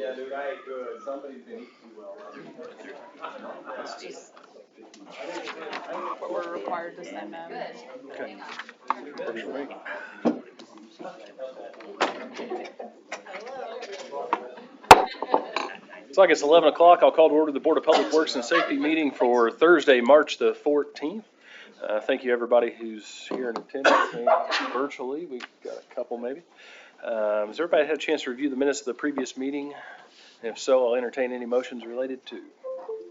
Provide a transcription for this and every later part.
Yeah, dude, I ate good. Somebody's been eating too well. It's just what we're required to send them. Okay. Works for me. It's like it's 11 o'clock. I'll call to order the Board of Public Works and Safety meeting for Thursday, March the 14th. Thank you, everybody who's here in attendance and virtually. We've got a couple maybe. Has everybody had a chance to review the minutes of the previous meeting? If so, I'll entertain any motions related to.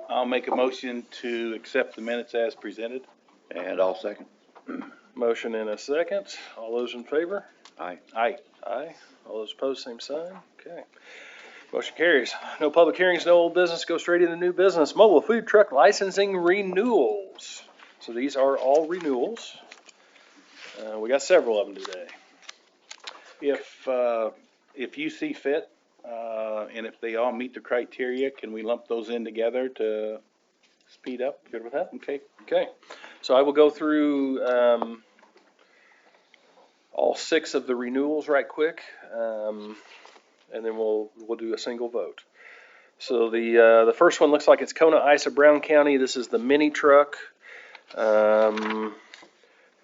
I'll make a motion to accept the minutes as presented. And I'll second. Motion and a second. All those in favor? Aye. Aye. Aye. All those opposed, same sign. Okay. Motion carries. No public hearings, no old business. Go straight into new business. Mobile food truck licensing renewals. So these are all renewals. We got several of them today. If you see fit, and if they all meet the criteria, can we lump those in together to speed up? Good with that? Okay. Okay. So I will go through all 6 of the renewals right quick, and then we'll do a single vote. So the first one looks like it's Kona Ice of Brown County. This is the mini truck.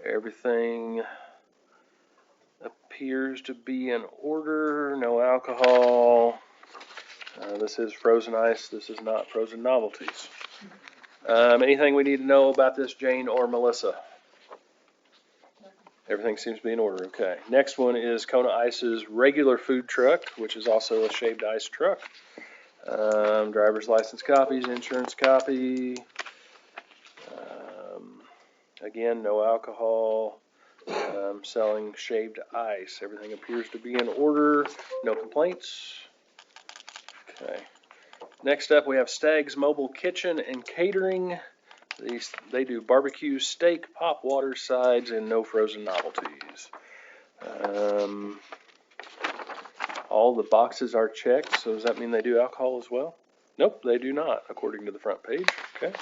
Everything appears to be in order. No alcohol. This is frozen ice. This is not frozen novelties. Anything we need to know about this, Jane or Melissa? Everything seems to be in order. Okay. Next one is Kona Ice's regular food truck, which is also a shaved ice truck. Driver's license copies, insurance copy. Again, no alcohol. Selling shaved ice. Everything appears to be in order. No complaints. Okay. Next up, we have Stag's Mobile Kitchen and Catering. They do barbecue, steak, pop, water, sides, and no frozen novelties. All the boxes are checked, so does that mean they do alcohol as well? Nope, they do not, according to the front page. Okay.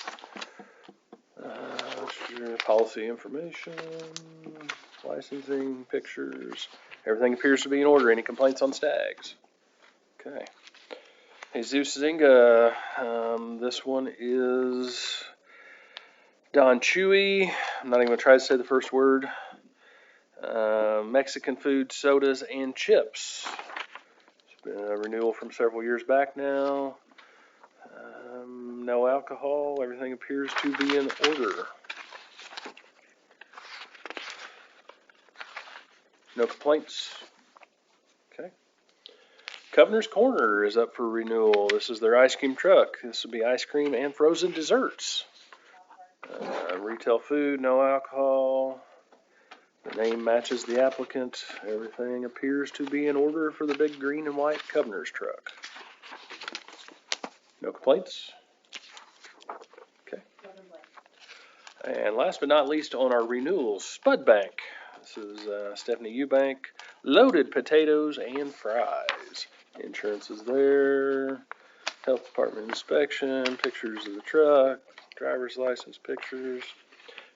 Policy information, licensing, pictures. Everything appears to be in order. Any complaints on Stags? Okay. Jesus Zinga, this one is Don Chewy. I'm not even going to try to say the first word. Mexican food, sodas, and chips. It's been a renewal from several years back now. No alcohol. Everything appears to be in order. No complaints. Okay. Governor's Corner is up for renewal. This is their ice cream truck. This will be ice cream and frozen desserts. Retail food, no alcohol. The name matches the applicant. Everything appears to be in order for the big green and white Governor's truck. No complaints? Okay. And last but not least on our renewals, Spud Bank. This is Stephanie Eubank. Loaded potatoes and fries. Insurance is there. Health department inspection. Pictures of the truck. Driver's license pictures.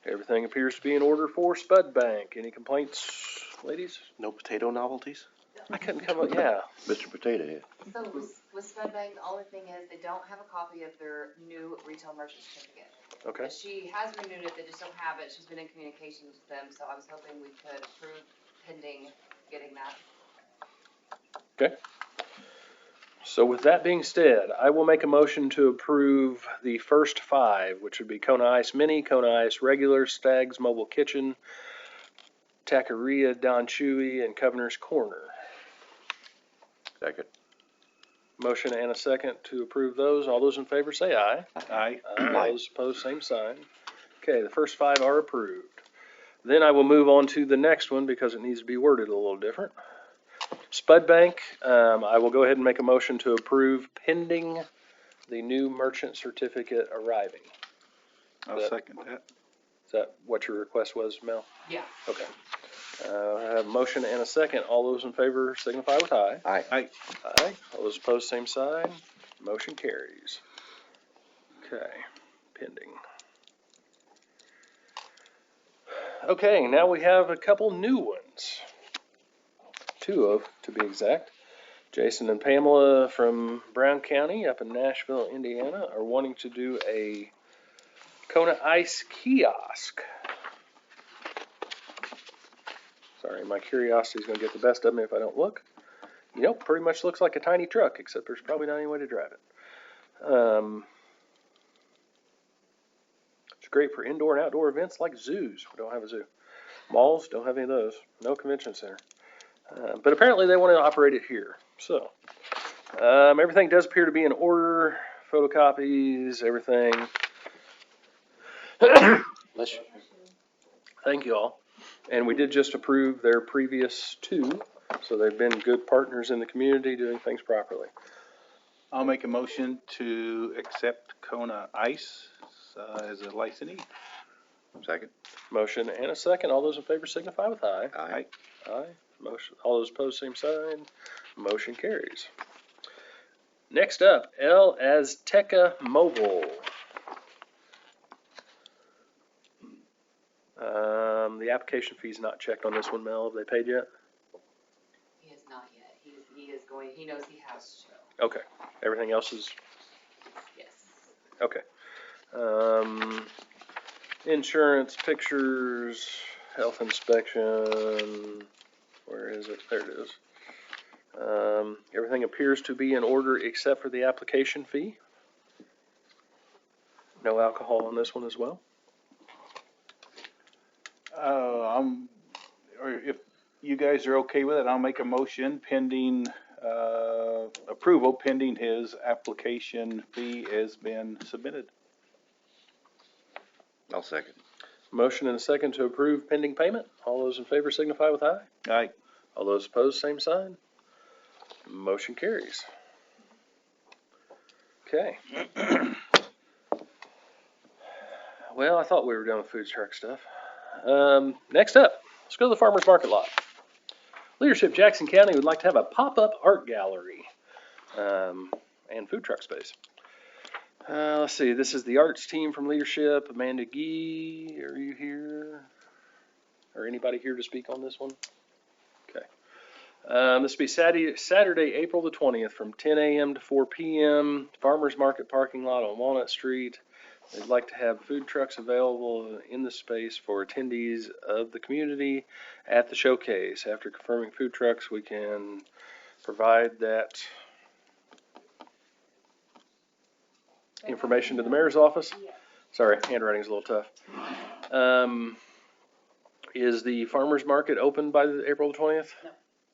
Everything appears to be in order for Spud Bank. Any complaints, ladies? No potato novelties? I couldn't come up, yeah. Mr. Potato Head. So with Spud Bank, the only thing is they don't have a copy of their new retail merchant certificate. Okay. She has renewed it, they just don't have it. She's been in communication with them, so I was hoping we could approve pending getting that. Okay. So with that being said, I will make a motion to approve the first 5, which would be Kona Ice Mini, Kona Ice Regular, Stag's Mobile Kitchen, Taqueria, Don Chewy, and Governor's Corner. Second. Motion and a second to approve those. All those in favor say aye. Aye. All those opposed, same sign. Okay, the first 5 are approved. Then I will move on to the next one because it needs to be worded a little different. Spud Bank, I will go ahead and make a motion to approve pending the new merchant certificate arriving. I'll second that. Is that what your request was, Mel? Yeah. Okay. I have a motion and a second. All those in favor signify with aye. Aye. Aye. Aye. All those opposed, same sign. Motion carries. Okay, pending. Okay, now we have a couple new ones. 2 of, to be exact. Jason and Pamela from Brown County up in Nashville, Indiana, are wanting to do a Kona Ice kiosk. Sorry, my curiosity is going to get the best of me if I don't look. You know, pretty much looks like a tiny truck, except there's probably not any way to drive it. It's great for indoor and outdoor events like zoos. We don't have a zoo. Malls, don't have any of those. No convention center. But apparently they want to operate it here. So, everything does appear to be in order. Photocopies, everything. Thank you all. And we did just approve their previous two. So they've been good partners in the community doing things properly. I'll make a motion to accept Kona Ice, as a licensee. Second. Motion and a second. All those in favor signify with aye. Aye. Aye. Motion. All those opposed, same sign. Motion carries. Next up, El Azteca Mobile. The application fee's not checked on this one, Mel. Have they paid yet? He has not yet. He is going, he knows he has to. Okay. Everything else is Yes. okay. Insurance, pictures, health inspection. Where is it? There it is. Everything appears to be in order except for the application fee. No alcohol on this one as well. Or if you guys are okay with it, I'll make a motion pending, approval pending his application fee has been submitted. I'll second. Motion and a second to approve pending payment. All those in favor signify with aye. Aye. All those opposed, same sign. Motion carries. Okay. Well, I thought we were done with food truck stuff. Next up, let's go to the farmer's market lot. Leadership Jackson County would like to have a pop-up art gallery and food truck space. Let's see, this is the arts team from Leadership. Amanda Gee, are you here? Or anybody here to speak on this one? Okay. This will be Saturday, April the 20th from 10 a.m. to 4 p.m. Farmers Market parking lot on Walnut Street. They'd like to have food trucks available in the space for attendees of the community at the showcase. After confirming food trucks, we can provide that information to the mayor's office. Sorry, handwriting's a little tough. Is the farmer's market open by April the 20th? No.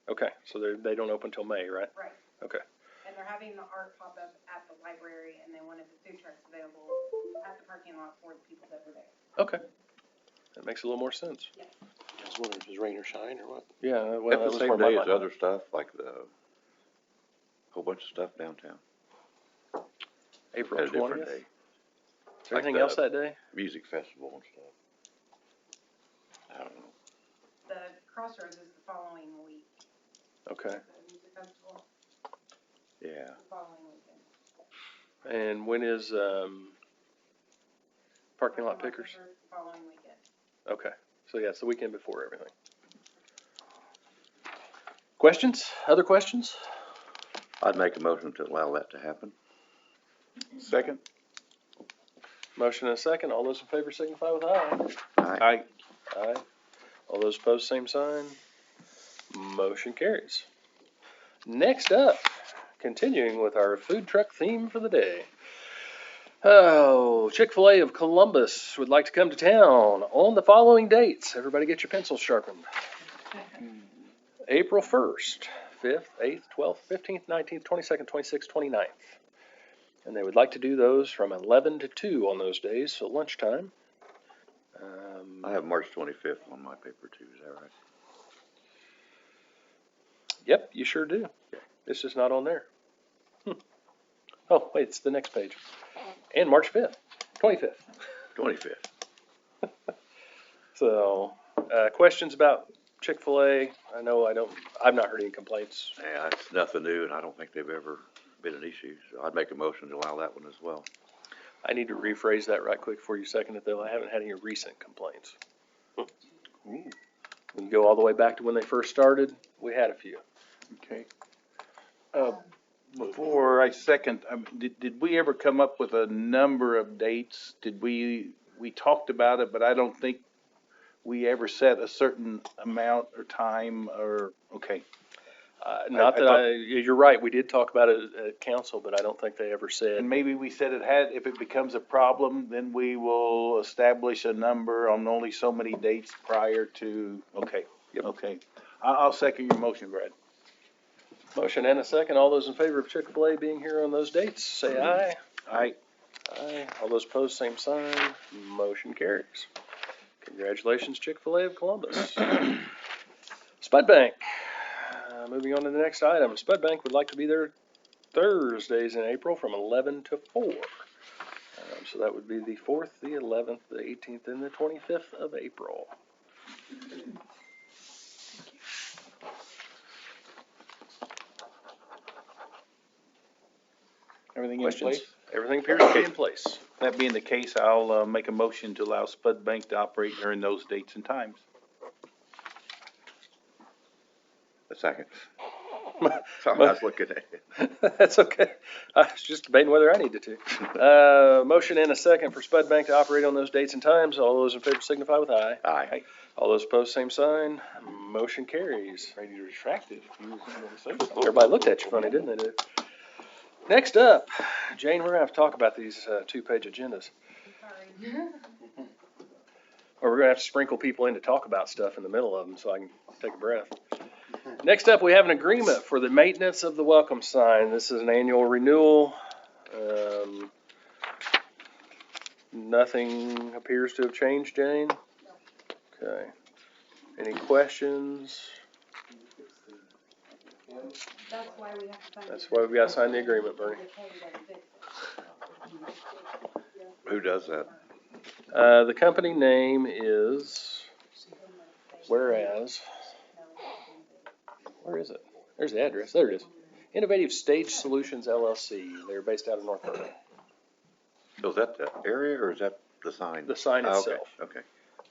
Okay, so they don't open till May, right? Right. Okay. And they're having the art pop up at the library, and they wanted the food trucks available at the parking lot for the people that were there. Okay. That makes a little more sense. Yeah. I was wondering if it was rain or shine or what. Yeah, well, At that the was same where my day mind as went. other stuff, like the, whole bunch of stuff downtown. April Had a different 20th. day. Is there Like anything the else that day? Music festival and stuff. I don't know. The Crossroads is the following week. Okay. The music festival Yeah. is the following weekend. And when is parking lot pickers? The following weekend. Okay. So yeah, it's the weekend before everything. Questions? Other questions? I'd make a motion to allow that to happen. Second. Motion and a second. All those in favor signify with aye. Aye. Aye. Aye. All those opposed, same sign. Motion carries. Next up, continuing with our food truck theme for the day. Oh, Chick-fil-A of Columbus would like to come to town on the following dates. Everybody get your pencils sharpened. April 1st, 5th, 8th, 12th, 15th, 19th, 22nd, 26th, 29th. And they would like to do those from 11 to 2 on those days, so lunchtime. I have March 25th on my paper too, is that right? Yep, you sure do. It's just not on there. Oh, wait, it's the next page. And March 5th, 25th. 25th. So, questions about Chick-fil-A? I've not heard any complaints. Yeah, it's nothing new and I don't think they've ever been an issue, so I'd make a motion to allow that one as well. I need to rephrase that right quick before you second it, though. I haven't had any recent complaints. We can go all the way back to when they first started. We had a few. Okay. Before I second, did we ever come up with a number of dates? We talked about it, but I don't think we ever set a certain amount or time or, okay. Not I that thought- you're right, we did talk about it at council, but I don't think they ever said. And maybe we said if it becomes a problem, then we will establish a number on only so many dates prior to, okay. Yep. Okay. I'll second your motion, Brad. Motion and a second. All those in favor of Chick-fil-A being here on those dates, say aye. Aye. Aye. All those opposed, same sign. Motion carries. Congratulations, Chick-fil-A of Columbus. Spud Bank. Moving on to the next item. Spud Bank would like to be there Thursdays in April from 11 to 4. So that would be the 4th, the 11th, the 18th, and the 25th of April. Everything in Questions? place? Everything appears to be in place. That being the case, I'll make a motion to allow Spud Bank to operate during those dates and times. A second. Sorry, I was looking at it. That's okay. I was just debating whether I needed to. Motion and a second for Spud Bank to operate on those dates and times. All those in favor signify with aye. Aye. All those opposed, same sign. Motion carries. Ready to retract it. If you was gonna say something. Everybody looked at you funny, didn't they, dude? Next up, Jane, we're gonna have to talk about these, 2-page agendas. Sorry. Or we're gonna have to sprinkle people in to talk about stuff in the middle of them so I can take a breath. Next up, we have an agreement for the maintenance of the welcome sign. This is an annual renewal. Nothing appears to have changed, Jane? Okay. Any questions? That's why we have to sign. That's why we've got to sign the agreement, Bernie. Who does that? The company name is, where is it? There's the address. There it is. Innovative Stage Solutions LLC. They're based out of North Berlin. So is that the area or is that the sign? The sign Oh, itself. Okay.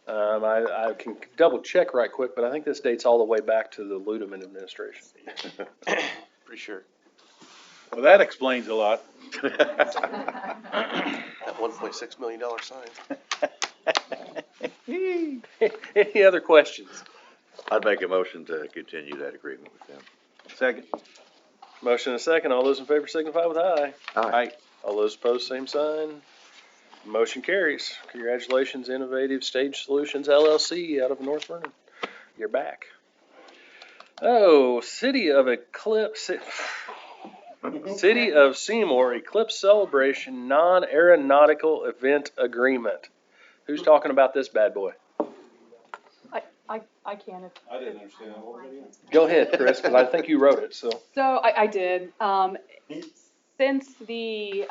I can double check right quick, but I think this dates all the way back to the Ludeman administration. Pretty sure. Well, that explains a lot. Okay. That $1.6 million sign. Any other questions? I'd make a motion to continue that agreement with them. Second. Motion and a second. All those in favor signify with aye. Aye. All those opposed, same sign. Motion carries. Congratulations, Innovative Stage Solutions LLC out of North Vernon. You're back. Oh, City of Seymour Eclipse Celebration Non-Aeronautical Event Agreement. Who's talking about this bad boy? I can if. I didn't understand that. What was it? Go ahead, Chris, because I think you wrote it, so. So I did. Since the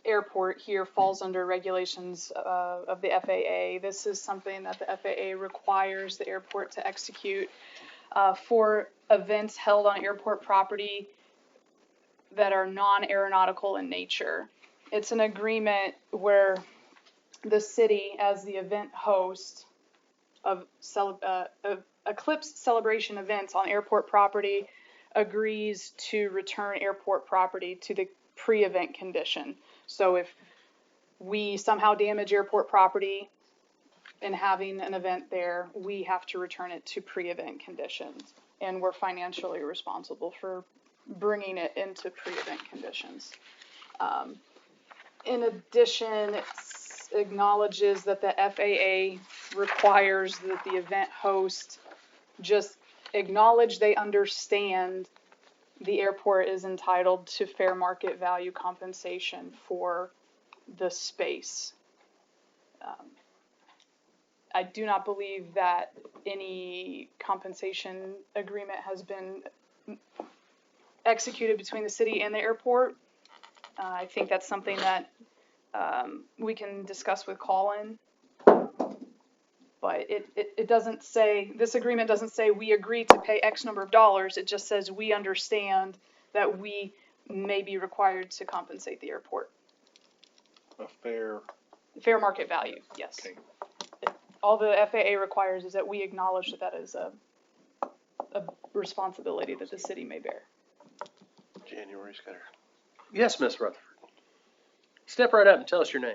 airport here falls under regulations of the FAA, this is something that the FAA requires the airport to execute for events held on airport property that are non-aeronautical in nature. It's an agreement where the city, as the event host of Eclipse celebration events on airport property, agrees to return airport property to the pre-event condition. So if we somehow damage airport property in having an event there, we have to return it to pre-event conditions. And we're financially responsible for bringing it into pre-event conditions. In addition, it acknowledges that the FAA requires that the event host just acknowledge they understand the airport is entitled to fair market value compensation for the space. I do not believe that any compensation agreement has been executed between the city and the airport. I think that's something that we can discuss with Colin. But it doesn't say, this agreement doesn't say we agree to pay X number of dollars. It just says we understand that we may be required to compensate the airport. A fair. Fair market value, yes. Okay. All the FAA requires is that we acknowledge that that is a responsibility that the city may bear. January's got her. Yes, Miss Rutherford. Step right up and tell us your name.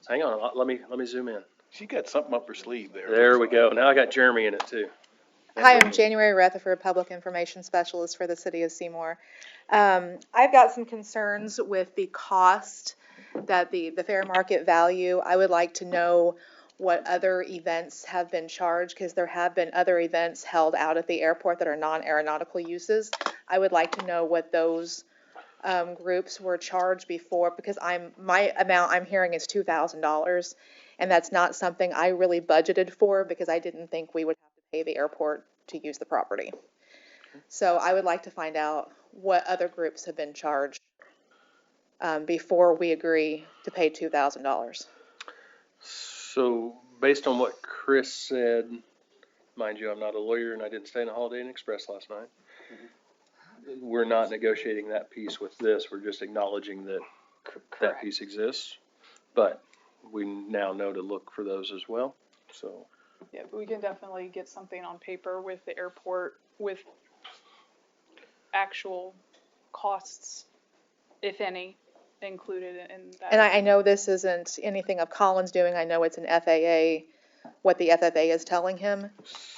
Hang on, let me zoom in. She got something up her sleeve there. There we go. Now I got Jeremy in it too. Hi, I'm January Rutherford, Public Information Specialist for the City of Seymour. I've got some concerns with the cost that the fair market value. I would like to know what other events have been charged, because there have been other events held out at the airport that are non-aeronautical uses. I would like to know what those groups were charged before, because my amount I'm hearing is $2,000, and that's not something I really budgeted for, because I didn't think we would have to pay the airport to use the property. So I would like to find out what other groups have been charged before we agree to pay $2,000. So based on what Chris said, mind you, I'm not a lawyer and I didn't stay in a Holiday Inn Express last night. We're not negotiating that piece with this. We're just acknowledging that that Correct. piece exists. But we now know to look for those as well. So Yeah, we can definitely get something on paper with the airport with actual costs, if any, included in that. And I know this isn't anything of Colin's doing. I know it's an FAA, what the FAA is telling him.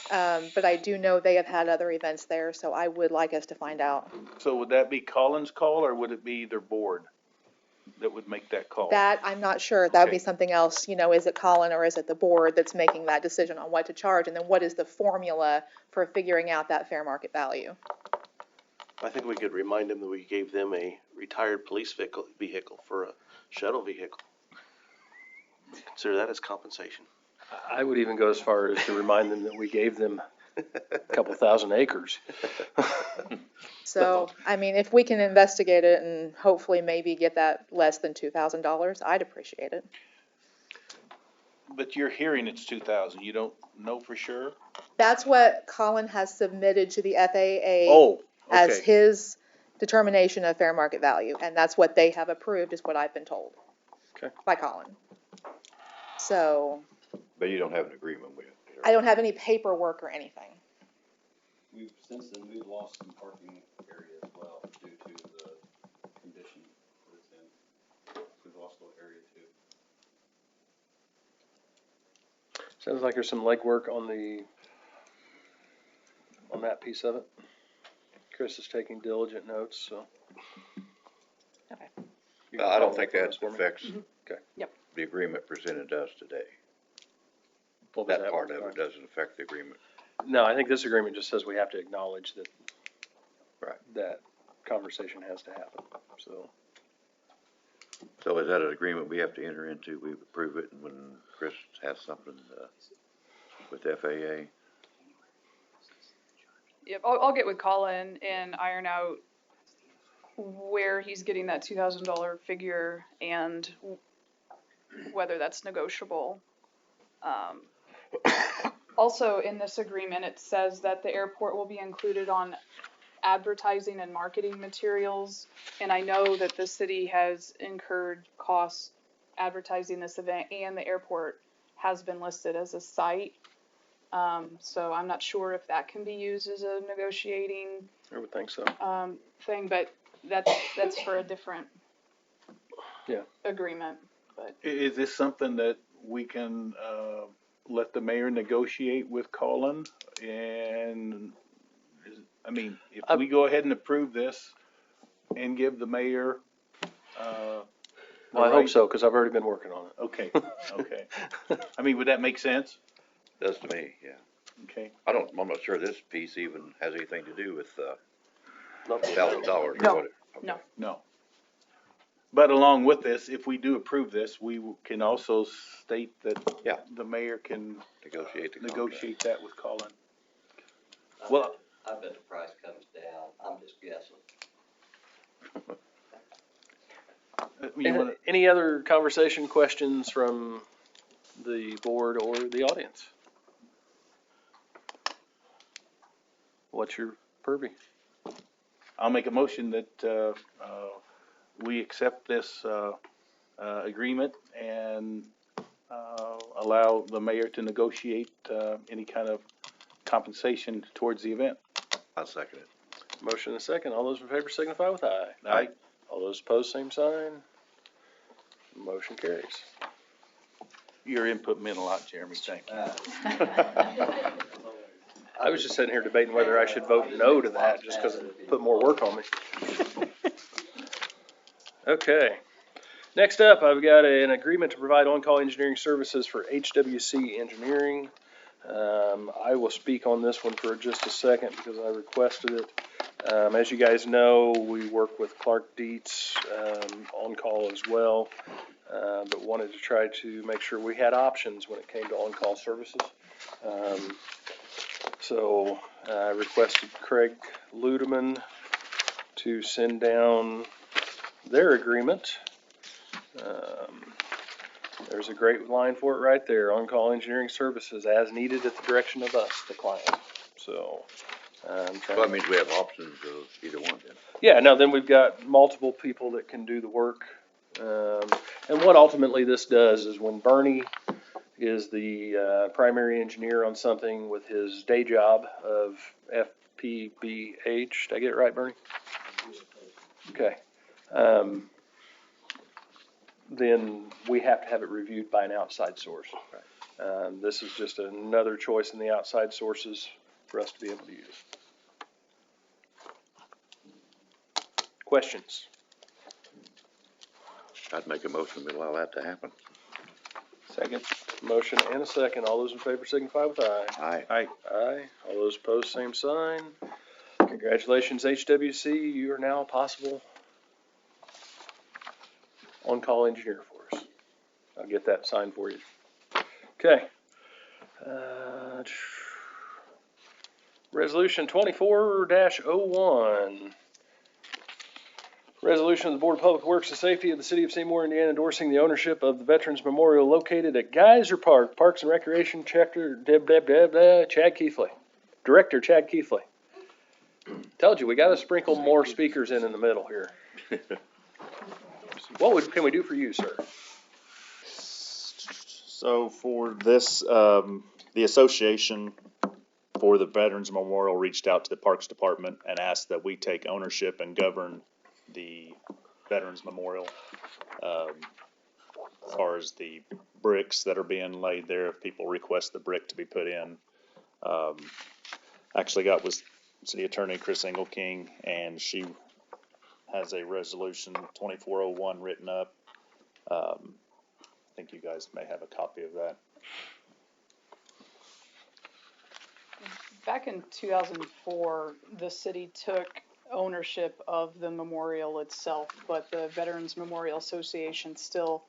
But I do know they have had other events there, so I would like us to find out. So would that be Colin's call, or would it be their board that would make that call? That, I'm not sure. That would be Okay. something else, is it Colin or is it the board that's making that decision on what to charge? And then what is the formula for figuring out that fair market value? I think we could remind them that we gave them a retired police vehicle for a shuttle vehicle. Consider that as compensation. I would even go as far as to remind them that we gave them a couple thousand acres. So, I mean, if we can investigate it and hopefully maybe get that less than $2,000, I'd appreciate it. But you're hearing it's 2,000. You don't know for sure? That's what Colin has submitted to the FAA Oh, as okay. his determination of fair market value, and that's what they have approved, is what I've been told. Okay. By Colin. So, But you don't have an agreement with it. I don't have any paperwork or anything. Since then, we've lost some parking area as well due to the condition that it's in. We've lost a little area too. Sounds like there's some legwork on that piece of it. Chris is taking diligent notes, so. Okay. You can I don't follow think up on that this for me. affects Okay. Yep. the agreement presented to us today. What was That part one? of it doesn't affect the agreement. No, I think this agreement just says we have to acknowledge that. Right. That conversation has to happen, so. So is that an agreement we have to enter into? We approve it, and when Chris has something with FAA? Yep, I'll get with Colin and iron out where he's getting that $2,000 figure and whether that's negotiable. Also, in this agreement, it says that the airport will be included on advertising and marketing materials. And I know that the city has incurred costs advertising this event, and the airport has been listed as a site. So I'm not sure if that can be used as a negotiating I would think so. thing, but that's for a different Yeah. agreement. But Is this something that we can, let the mayor negotiate with Colin? And, if we go ahead and approve this and give the mayor, Well, I hope so, because I've already been working on it. Okay, okay. Would that make sense? Does to me, yeah. Okay. I'm not sure this piece even has anything to do with, Not $1,000 or No. what. no, No. But along with this, if we do approve this, we can also state that Yeah. the mayor can Negotiate the contract. negotiate that with Colin. Well, I bet the price comes down, I'm just guessing. you wanna, Any other conversation, questions from the board or the audience? What's your purview? I'll make a motion that, we accept this, agreement and, allow the mayor to negotiate, any kind of compensation towards the event. I'll second it. Motion and a second. All those in favor signify with aye. Aye. All those opposed, same sign. Motion carries. Your input meant a lot, Jeremy, thank you. I was just sitting here debating whether I should vote no to that, just because it put more work on me. Okay. Next up, I've got an agreement to provide on-call engineering services for HWC Engineering. I will speak on this one for just a second because I requested it. As you guys know, we work with Clark Dietz on-call as well, but wanted to try to make sure we had options when it came to on-call services. So I requested Craig Ludeman to send down their agreement. There's a great line for it right there, on-call engineering services as needed at the direction of us, the client. So, So that means we have options of either one then. yeah, now then we've got multiple people that can do the work. And what ultimately this does is when Bernie is the primary engineer on something with his day job of FPBH, did I get it right, Bernie? Okay. Then we have to have it reviewed by an outside source. This is just another choice in the outside sources for us to be able to use. Questions? I'd make a motion to allow that to happen. Second. Motion and a second. All those in favor signify with aye. Aye. Aye. Aye. All those opposed, same sign. Congratulations, HWC. You are now a possible on-call engineer for us. I'll get that signed for you. Okay. Resolution 24-01. Resolution of the Board of Public Works and Safety of the City of Seymour, Indiana, endorsing the ownership of the Veterans Memorial located at Geyser Park, Parks and Recreation, Chapter Chad Keithley. Director Chad Keithley. Told you, we gotta sprinkle more speakers in the middle here. Can we do for you, sir? So for this, the association for the Veterans Memorial reached out to the Parks Department and asked that we take ownership and govern the Veterans Memorial. As far as the bricks that are being laid there, if people request the brick to be put in. Actually got with City Attorney Chris Engelking, and she has a resolution 2401 written up. I think you guys may have a copy of that. Back in 2004, the city took ownership of the memorial itself, but the Veterans Memorial Association still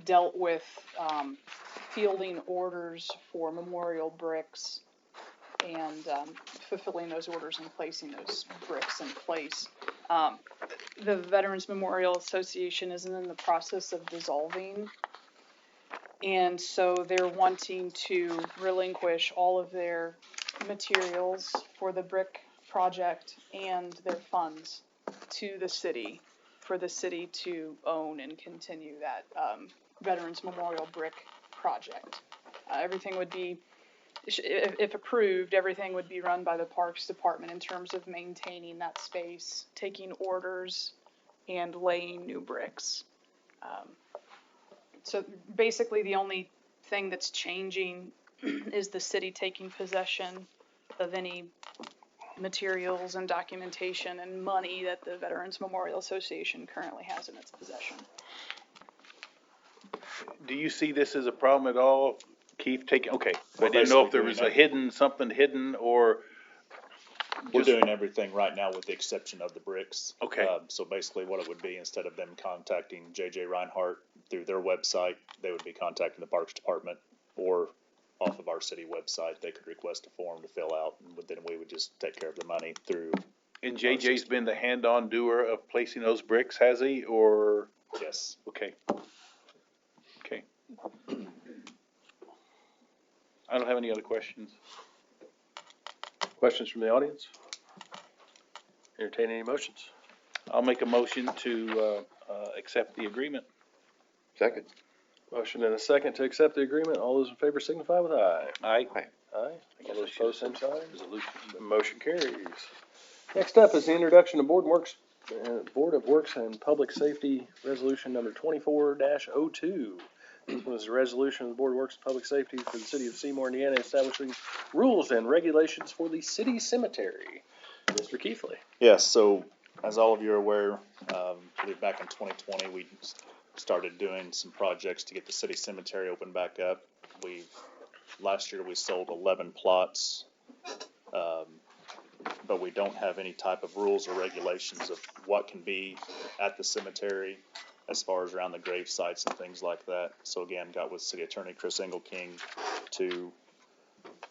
dealt with fielding orders for memorial bricks and fulfilling those orders and placing those bricks in place. The Veterans Memorial Association is in the process of dissolving, and so they're wanting to relinquish all of their materials for the brick project and their funds to the city, for the city to own and continue that Veterans Memorial brick project. Everything would be, if approved, everything would be run by the Parks Department in terms of maintaining that space, taking orders, and laying new bricks. So basically the only thing that's changing is the city taking possession of any materials and documentation and money that the Veterans Memorial Association currently has in its possession. Do you see this as a problem at all, Keith? Okay, We're I didn't know if basically there was doing something hidden, or We're just- doing everything right now with the exception of the bricks. Okay. So basically what it would be, instead of them contacting JJ Reinhardt through their website, they would be contacting the Parks Department, or off of our city website, they could request a form to fill out, and then we would just take care of the money through, And JJ's been the hand-on doer of placing those bricks, has he, or? yes. Okay. Okay. I don't have any other questions. Questions from the audience? Entertain any motions? I'll make a motion to, accept the agreement. Second. Motion and a second to accept the agreement. All those in favor signify with aye. Aye. Aye. All those opposed, same sign. Resolution. Motion carries. Next up is the introduction of Board of Works and Public Safety Resolution number 24-02. This was a resolution of the Board of Works and Public Safety for the City of Seymour, Indiana, establishing rules and regulations for the city cemetery. Mr. Keithley. Yes, so as all of you are aware, I believe back in 2020, we started doing some projects to get the city cemetery opened back up. Last year we sold 11 plots, but we don't have any type of rules or regulations of what can be at the cemetery as far as around the grave sites and things like that. So again, got with City Attorney Chris Engelking to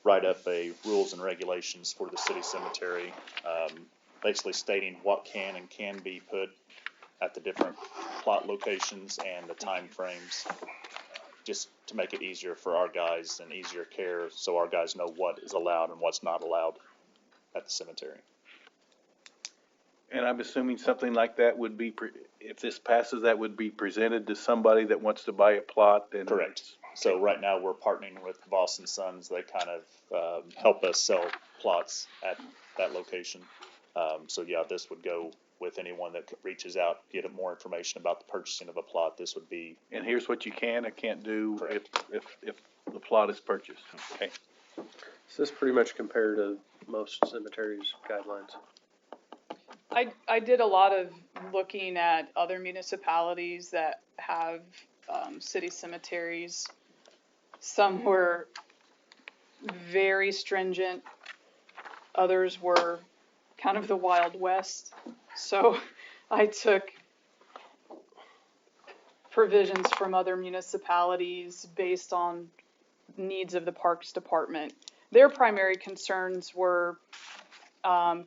write up a rules and regulations for the city cemetery, basically stating what can and can be put at the different plot locations and the time frames, just to make it easier for our guys and easier care, so our guys know what is allowed and what's not allowed at the cemetery. And I'm assuming something like that would be, if this passes, that would be presented to somebody that wants to buy a plot, then. Correct. So right now we're partnering with Voss and Sons. They kind of help us sell plots at that location. So yeah, this would go with anyone that reaches out, get more information about the purchasing of a plot. This would be. And here's what you can or can't do if the plot is purchased. Okay. So this pretty much compared to most cemeteries guidelines. I did a lot of looking at other municipalities that have city cemeteries. Some were very stringent, others were kind of the Wild West. So I took provisions from other municipalities based on needs of the Parks Department. Their primary concerns were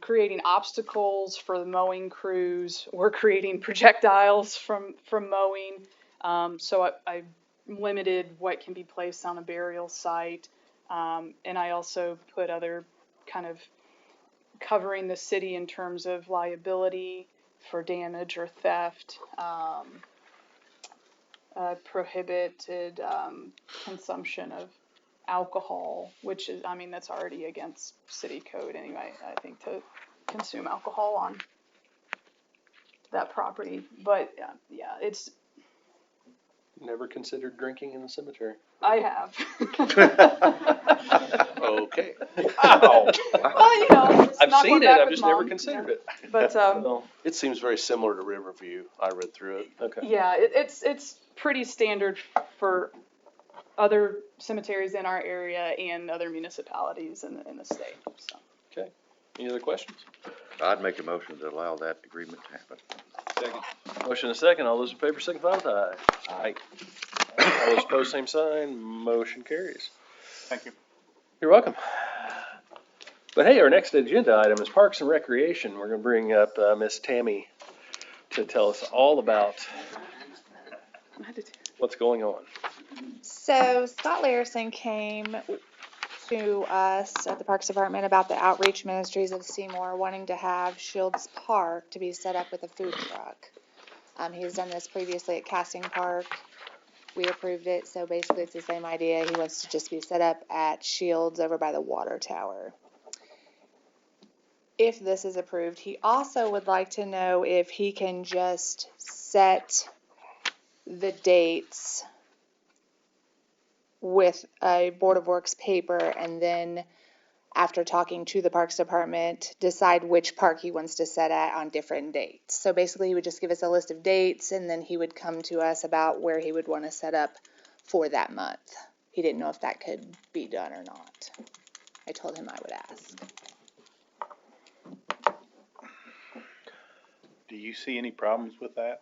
creating obstacles for the mowing crews, or creating projectiles from mowing. So I limited what can be placed on a burial site. And I also put other kind of covering the city in terms of liability for damage or theft, prohibited consumption of alcohol, which is, I mean, that's already against city code anyway, I think, to consume alcohol on that property. But yeah, it's. Never considered drinking in the cemetery. I have. Okay. Wow. Well, you know, it's I've not seen going it, back I've with just never Mom, considered yeah. it. But Well, It seems very similar to Riverview. I read through it. okay. yeah, it's pretty standard for other cemeteries in our area and other municipalities in the state. So. Okay. Any other questions? I'd make a motion to allow that agreement to happen. Second. Motion and a second. All those in favor signify with aye. Aye. All those opposed, same sign. Motion carries. Thank you. You're welcome. But hey, our next agenda item is Parks and Recreation. We're going to bring up Miss Tammy to tell us all about what's going on. So Scott Larison came to us at the Parks Department about the Outreach Ministries of Seymour wanting to have Shields Park to be set up with a food truck. He's done this previously at Casting Park. We approved it, so basically it's the same idea. He wants to just be set up at Shields over by the water tower. If this is approved, he also would like to know if he can just set the dates with a Board of Works paper, and then after talking to the Parks Department, decide which park he wants to set at on different dates. So basically he would just give us a list of dates, and then he would come to us about where he would want to set up for that month. He didn't know if that could be done or not. I told him I would ask. Do you see any problems with that?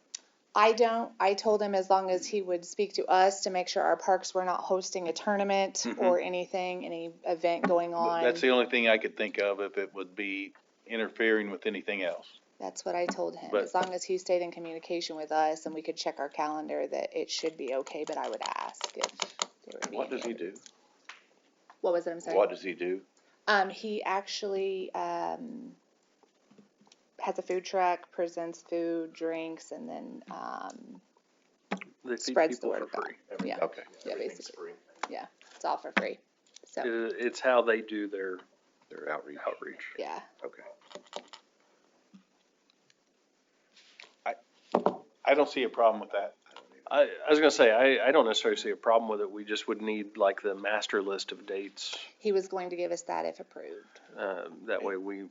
I don't. I told him as long as he would speak to us to make sure our parks were not hosting a tournament or anything, any event going on. That's the only thing I could think of, if it would be interfering with anything else. That's what I told him. But- As long as he stayed in communication with us and we could check our calendar, that it should be okay, but I would ask if there would be What does any he do? What was it? I'm sorry. What does he do? He actually has a food truck, presents food, drinks, and then They feed spreads the people word for of God. free. Yeah. Okay. Yeah, basically. Yeah, it's all for free. So It's how they do their Their outreach. outreach. yeah. Okay. I don't see a problem with that. I was gonna say, I don't necessarily see a problem with it, we just would need like the master list of dates. He was going to give us that if approved. That way we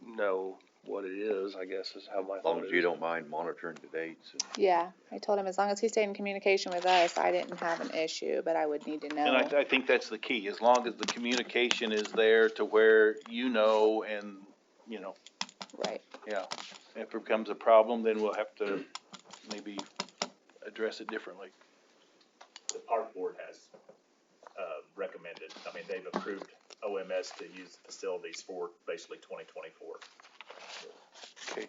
know what it is, I guess is how my As long thought as you is. don't mind monitoring the dates. And Yeah, I told him as long as he stayed in communication with us, I didn't have an issue, but I would need to know. And I think that's the key, as long as the communication is there to where you know and, you know, Right. yeah. If it becomes a problem, then we'll have to maybe address it differently. The park board has, recommended, I mean, they've approved OMS to use the facilities for basically 2024. Okay.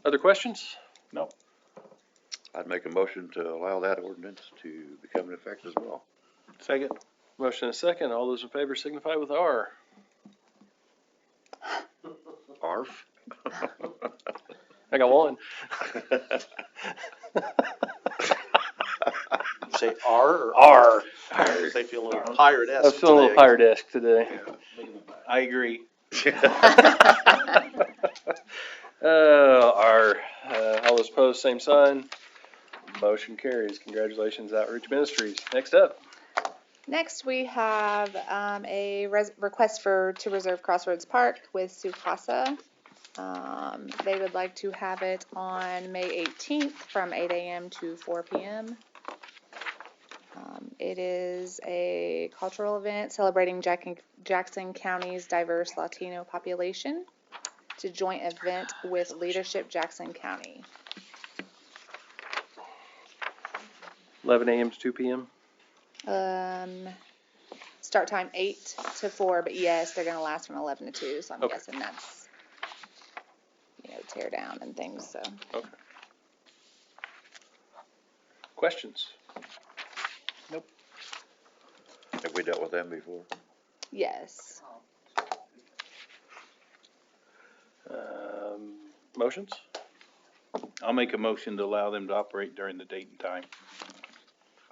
Other questions? No. I'd make a motion to allow that ordinance to become in effect as well. Second? Motion and a second, all those in favor signify with R. ARF? I got one. Say R or R. They feel a little pirate-esque I'm feeling a little today. pirate-esque today. I agree. R, all those opposed, same sign. Motion carries. Congratulations, Outreach Ministries. Next up. Next, we have a request to reserve Crossroads Park with Sukasa. They would like to have it on May 18th from 8 a.m. to 4 p.m. It is a cultural event celebrating Jackson County's diverse Latino population. It's a joint event with Leadership Jackson County. 11 a.m. to 2 p.m. Start time 8 to 4, but yes, they're gonna last from 11 to 2, so I'm Okay. guessing that's, tear down and things, so. Okay. Questions? Have we dealt with them before? Yes. Motions? I'll make a motion to allow them to operate during the date and time.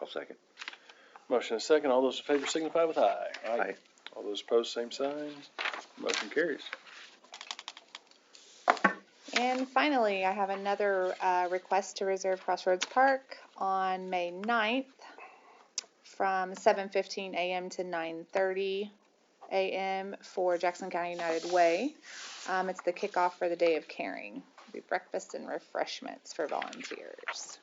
I'll second. Motion and a second. All those in favor signify with aye. Aye. All those opposed, same sign. Motion carries. And finally, I have another request to reserve Crossroads Park on May 9th from 7:15 a.m. to 9:30 a.m. for Jackson County United Way. It's the kickoff for the Day of Caring. It'll be breakfast and refreshments for volunteers.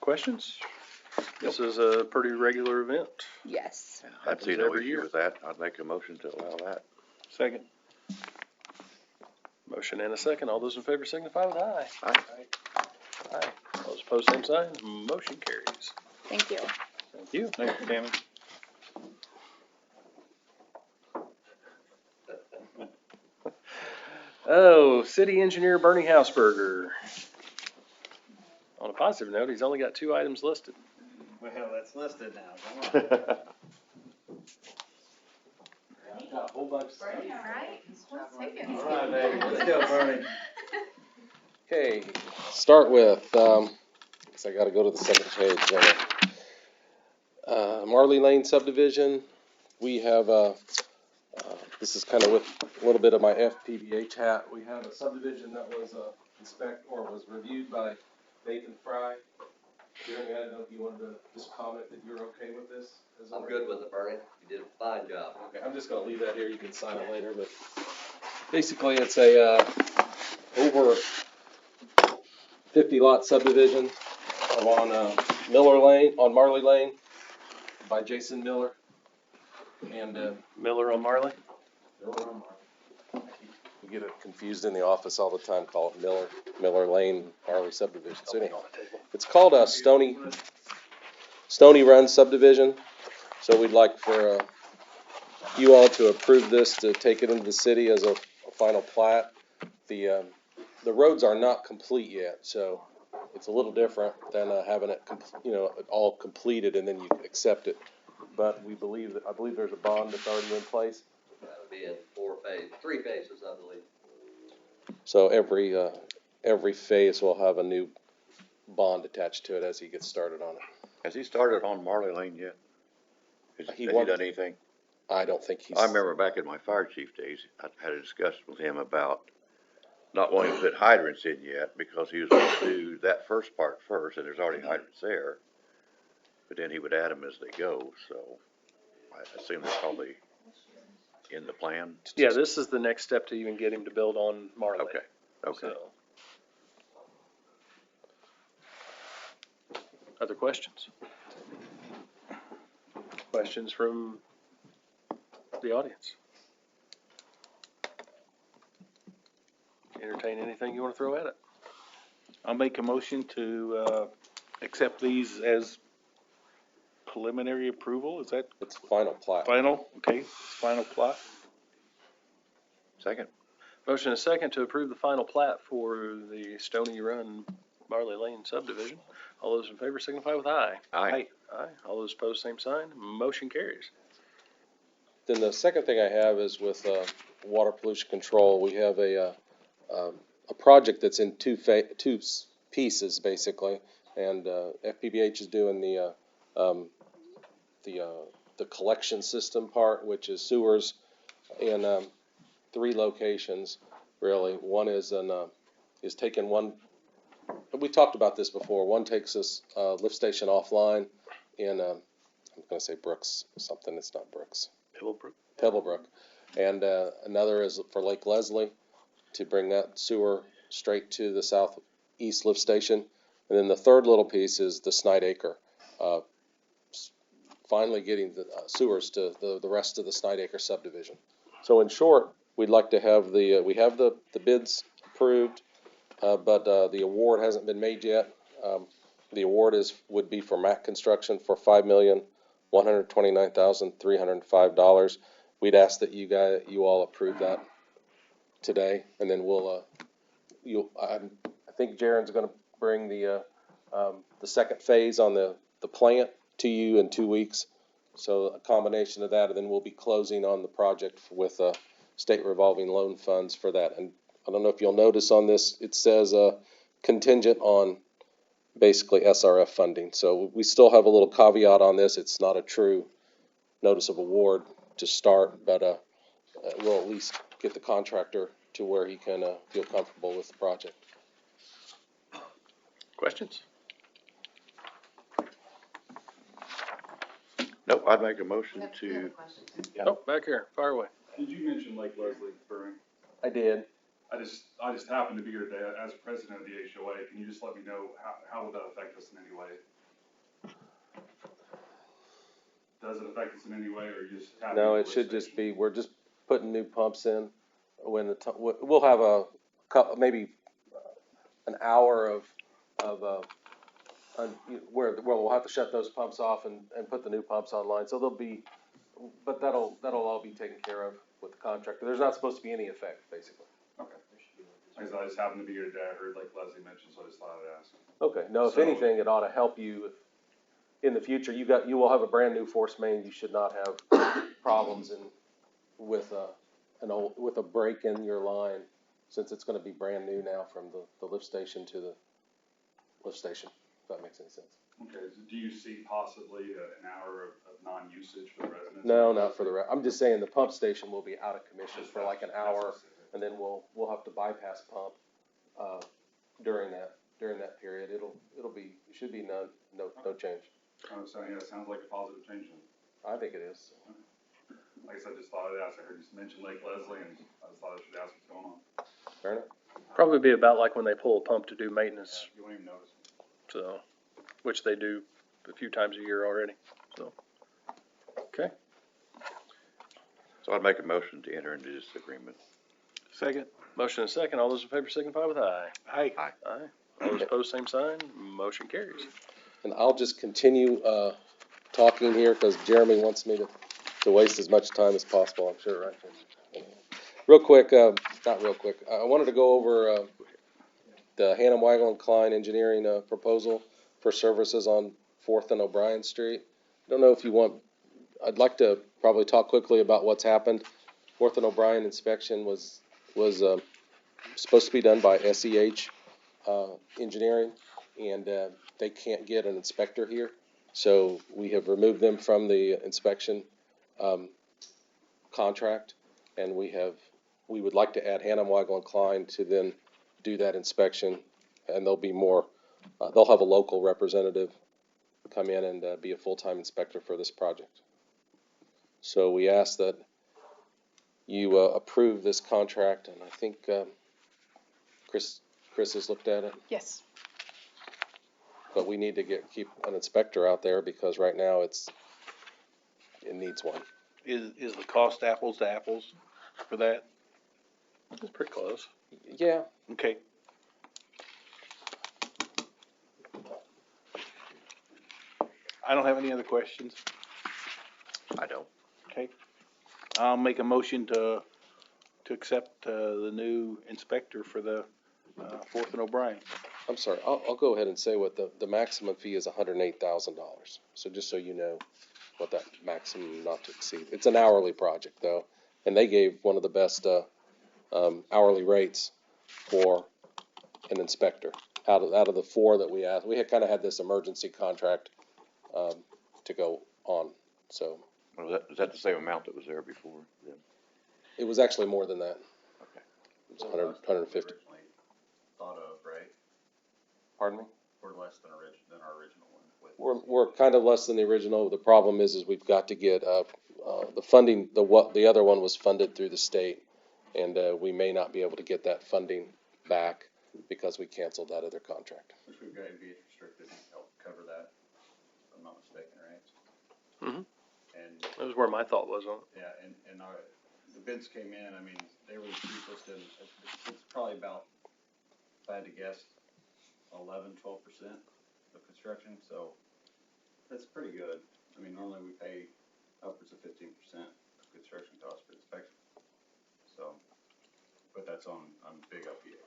Questions? This is a pretty regular event. Yes. I'd see Happens no every year. issue with that. I'd make a motion to allow that. Second? Motion and a second. All those in favor signify with aye. Aye. Aye. All those opposed, same sign. Motion carries. Thank you. Thank you. Thank you, Tammy. Oh, City Engineer Bernie Hausberger. On a positive note, he's only got 2 items listed. Well, that's listed now, come on. Got a whole bunch of stuff. Alright, what's taking? All right, baby, let's go, Bernie. Okay, start with, guess I gotta go to the second page of it. Marley Lane subdivision, we have, this is kind of with a little bit of my FPBH hat. We have a subdivision that was, was reviewed by Nathan Fry. Jeremy, I don't know if you wanted to just comment that you're okay with this? I'm good with it, Bernie. You did a fine job. Okay, I'm just gonna leave that here, you can sign it later, but basically it's a, over 50 lot subdivision on, Miller Lane, on Marley Lane by Jason Miller. And, Miller on Marley? Miller on Marley. We get it confused in the office all the time, call it Miller Lane, Marley subdivision. So anyhow, it's called a Stony Run subdivision. So we'd like for you all to approve this, to take it into the city as a final plat. The roads are not complete yet, so it's a little different than having it, all completed and then you accept it. But I believe there's a bond that's already in place. That'll be in 3 phases, I believe. So every phase will have a new bond attached to it as he gets started on it. Has he started on Marley Lane yet? Has he wanted- done anything? I don't think he's. I remember back in my fire chief days, I had a discussion with him about not wanting to put hydrants in yet, because he was gonna do that first part first, and there's already hydrants there. But then he would add them as they go, so I assume they're probably in the plan. Yeah, this is the next step to even get him to build on Marley. Okay, okay. So. Other questions? Questions from the audience? Entertain anything you want to throw at it. I'll make a motion to, accept these as preliminary approval, is that It's final plat. final? Okay, final plot. Second. Motion and a second to approve the final plat for the Stony Run Marley Lane subdivision. All those in favor signify with aye. Aye. Aye. All those opposed, same sign. Motion carries. Then the second thing I have is with, water pollution control, we have a project that's in two pieces, basically. And, FPBH is doing the collection system part, which is sewers in, 3 locations, really. One is taking one, we talked about this before, one takes this, lift station offline in, I'm gonna say Brooks, something, it's not Brooks. Pebblebrook. And, another is for Lake Leslie, to bring that sewer straight to the southeast lift station. And then the third little piece is the Snide Acre, finally getting the sewers to the rest of the Snide Acre subdivision. So in short, we'd like to have we have the bids approved, but the award hasn't been made yet. The award would be for MAC Construction for $5,129,305. We'd ask that you all approve that today, and then we'll, I think Jaren's gonna bring the second phase on the plant to you in 2 weeks. So a combination of that, and then we'll be closing on the project with, state revolving loan funds for that. And I don't know if you'll notice on this, it says, contingent on basically SRF funding. So we still have a little caveat on this. It's not a true notice of award to start, but, we'll at least get the contractor to where he can, feel comfortable with the project. Questions? Nope, I'd make a motion We have a to, question. Oh, back here, fire away. Did you mention Lake Leslie Brewing? I did. I just happened to be here today as president of the HOA. Can you just let me know how would that affect us in any way? Does it affect us in any way, or you just have? No, it should just be, we're just putting new pumps in. When we'll have a couple, maybe an hour of where we'll have to shut those pumps off and put the new pumps online. So there'll be, but that'll all be taken care of with the contractor. There's not supposed to be any effect, basically. Okay. I just happened to be here today. I heard like Leslie mentioned, so I just thought I'd ask. Okay, no, if anything, it ought to help you if, in the future, you will have a brand new force main. You should not have problems with a break in your line, since it's gonna be brand new now from the lift station to the lift station, if that makes any sense. Okay, so do you see possibly an hour of non-usage for the residents? No, not for the I'm just saying the pump station will be out of commission for like an hour, and then we'll have to bypass pump, during that period. It should be no change. So yeah, it sounds like a positive change then. I think it is. Like I said, just thought I'd ask. I heard you mention Lake Leslie, and I just thought I should ask what's going on. Fair enough. Probably be about like when they pull a pump to do maintenance, You won't even notice. so, which they do a few times a year already, so. Okay, so I'd make a motion to enter into this agreement. Second. motion and a second. All those in favor signify with aye. Aye. Aye. Aye. All those opposed, same sign. Motion carries. And I'll just continue, talking here, because Jeremy wants me to waste as much time as possible, I'm sure, right? Real quick, not real quick, I wanted to go over, the Hannah Weigel and Klein Engineering, proposal for services on 4th and O'Brien Street. Don't know if you want, I'd like to probably talk quickly about what's happened. 4th and O'Brien inspection was supposed to be done by SEH, Engineering, and, they can't get an inspector here. So we have removed them from the inspection, contract, and we have we would like to add Hannah, Weigel, and Klein to then do that inspection, and they'll be more, they'll have a local representative come in and be a full-time inspector for this project. So we ask that you approve this contract, and I think Chris has looked at it, Yes. but we need to keep an inspector out there because right now it needs one. Is the cost apples to apples for that? It's pretty close. Yeah, Okay. I don't have any other questions. I don't. Okay. I'll make a motion to accept, the new inspector for the, Fourth and O'Brien. I'm sorry, I'll go ahead and say what the maximum fee is $108,000. So just so you know what that maximum not to exceed. It's an hourly project though, and they gave one of the best hourly rates for an inspector. Out of the four that we asked, we had kind of had this emergency contract to go on. So Is that the same amount that was there before? Yeah. it was actually more than that. Okay. It was 150. Originally thought of, right? Pardon me? We're less than our original one. We're kind of less than the original. The problem is we've got to get the funding. The other one was funded through the state, and we may not be able to get that funding back because we canceled that other contract. Which we've got to be restricted and help cover that, if I'm not mistaken, right? Mm-hmm. And, That was where my thought was on it. yeah, and the bids came in, I mean, they were cheapest, and it's probably about, if I had to guess, 11-12% of construction, so that's pretty good. I mean, normally we pay upwards of 15% of construction costs for inspection. So, but that's on big UPA.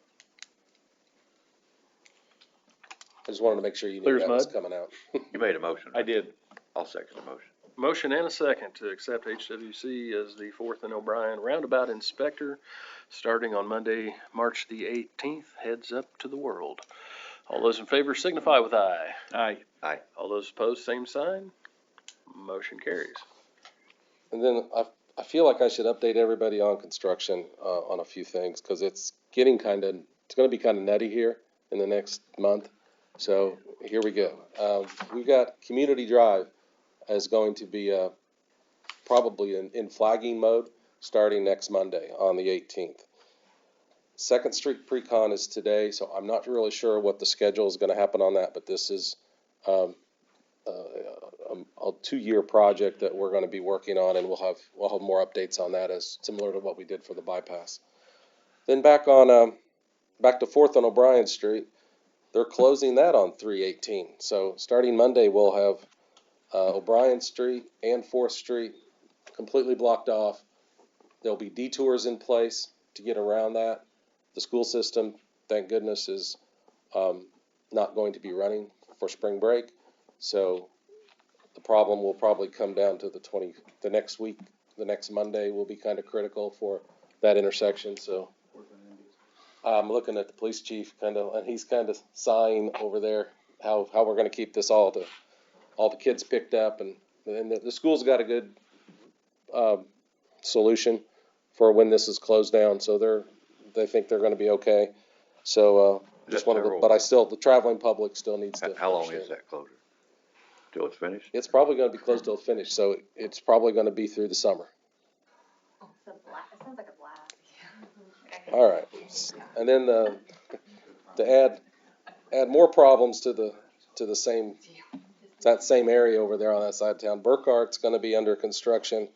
I just wanted to make sure you knew Clear as that was mud. coming out. You made a motion. I did. I'll second the motion. Motion and a second to accept HWC as the Fourth and O'Brien Roundabout Inspector, starting on Monday, March the 18th. Heads up to the world. All those in favor signify with aye. Aye. Aye. All those opposed, same sign. Motion carries. And then I feel like I should update everybody on construction on a few things because it's going to be kind of nutty here in the next month. So here we go. We've got Community Drive is going to be probably in flagging mode starting next Monday on the 18th. Second Street Pre-Con is today, so I'm not really sure what the schedule is going to happen on that, but this is a 2-year project that we're going to be working on, and we'll have more updates on that as similar to what we did for the bypass. Then back to 4th and O'Brien Street, they're closing that on 3/18. So starting Monday, we'll have O'Brien Street and 4th Street completely blocked off. There'll be detours in place to get around that. The school system, thank goodness, is not going to be running for spring break. So the problem will probably come down to the next week. The next Monday will be kind of critical for that intersection. So I'm looking at the police chief and he's kind of sighing over there how we're going to keep this all the kids picked up, and the school's got a good solution for when this is closed down. So they think they're going to be okay. So the traveling public still needs to. How long is that closure? Till it's finished? It's probably going to be closed till it's finished. So it's probably going to be through the summer. Oh, it sounds like a blast. All right. And then to add more problems to that same area over there on that side of town, Burkhart's going to be under construction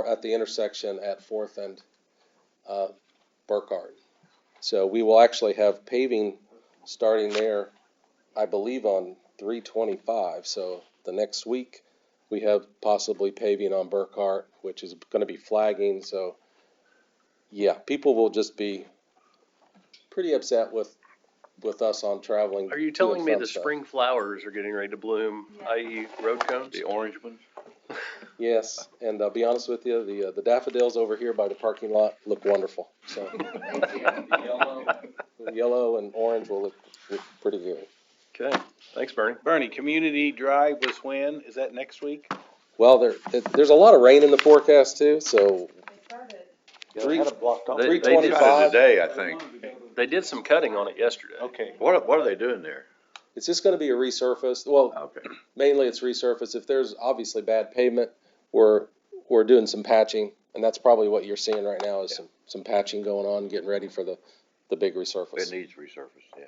at the intersection at 4th and Burkhart. So we will actually have paving starting there, I believe, on 3/25. So the next week we have possibly paving on Burkhart, which is going to be flagging. So yeah, people will just be pretty upset with us on traveling. Are you telling me the stuff. spring flowers are getting ready to bloom, i.e. road cones? The orange ones? Yes, and I'll be honest with you, the daffodils over here by the parking lot look wonderful. So yellow and orange will look pretty good. Okay, thanks, Bernie. Bernie, Community Drive was when? Is that next week? Well, there's a lot of rain in the forecast too, so I had it blocked off. They- They they did- did it today, I think. They did some cutting on it yesterday. Okay. What are they doing there? It's just gonna be a resurface, well, Okay. mainly it's resurface. If there's obviously bad pavement, we're doing some patching, and that's probably what you're seeing right now is some patching going on, getting ready for the big It resurface. needs resurfaced, yeah.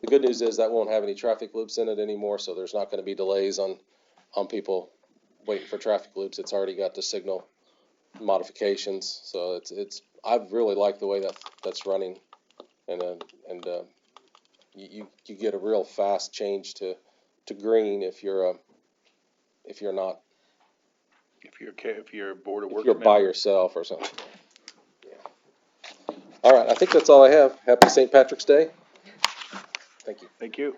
The good news is that won't have any traffic loops in it anymore, so there's not gonna be delays on people waiting for traffic loops. It's already got the signal modifications, so I really like the way that's running. And you get a real fast change to green if you're not, If you're a board of if works you're by member. yourself or something. All right, I think that's all I have. Happy St. Patrick's Day. Thank you. Thank you.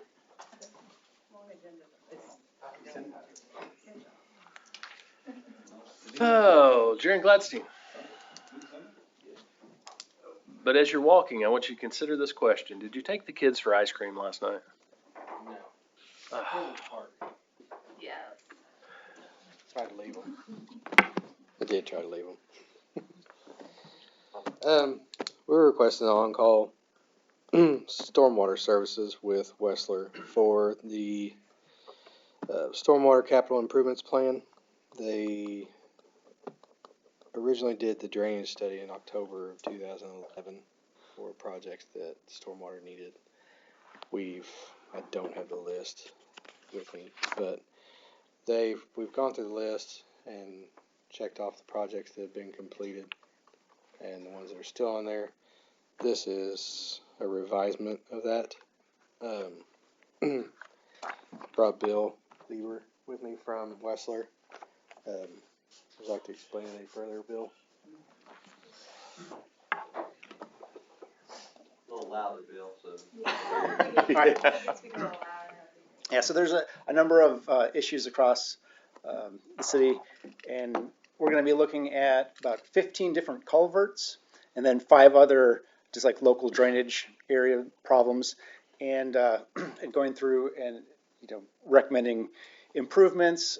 Oh, Jaron Gladstein. But as you're walking, I want you to consider this question. Did you take the kids for ice cream last night? No. Yes. Tried to leave them. I did try to leave them. We were requesting on-call stormwater services with Westler for the stormwater capital improvements plan. They originally did the drainage study in October of 2011 for projects that stormwater needed. I don't have the list with me, but we've gone through the list and checked off the projects that have been completed and the ones that are still on there. This is a revisement of that. Brought Bill Lieber with me from Westler. Would you like to explain any further, Bill? A little louder, Bill, so. Yeah, so there's a number of issues across the city, and we're going to be looking at about 15 different culverts, and then 5 other just like local drainage area problems, and going through and recommending improvements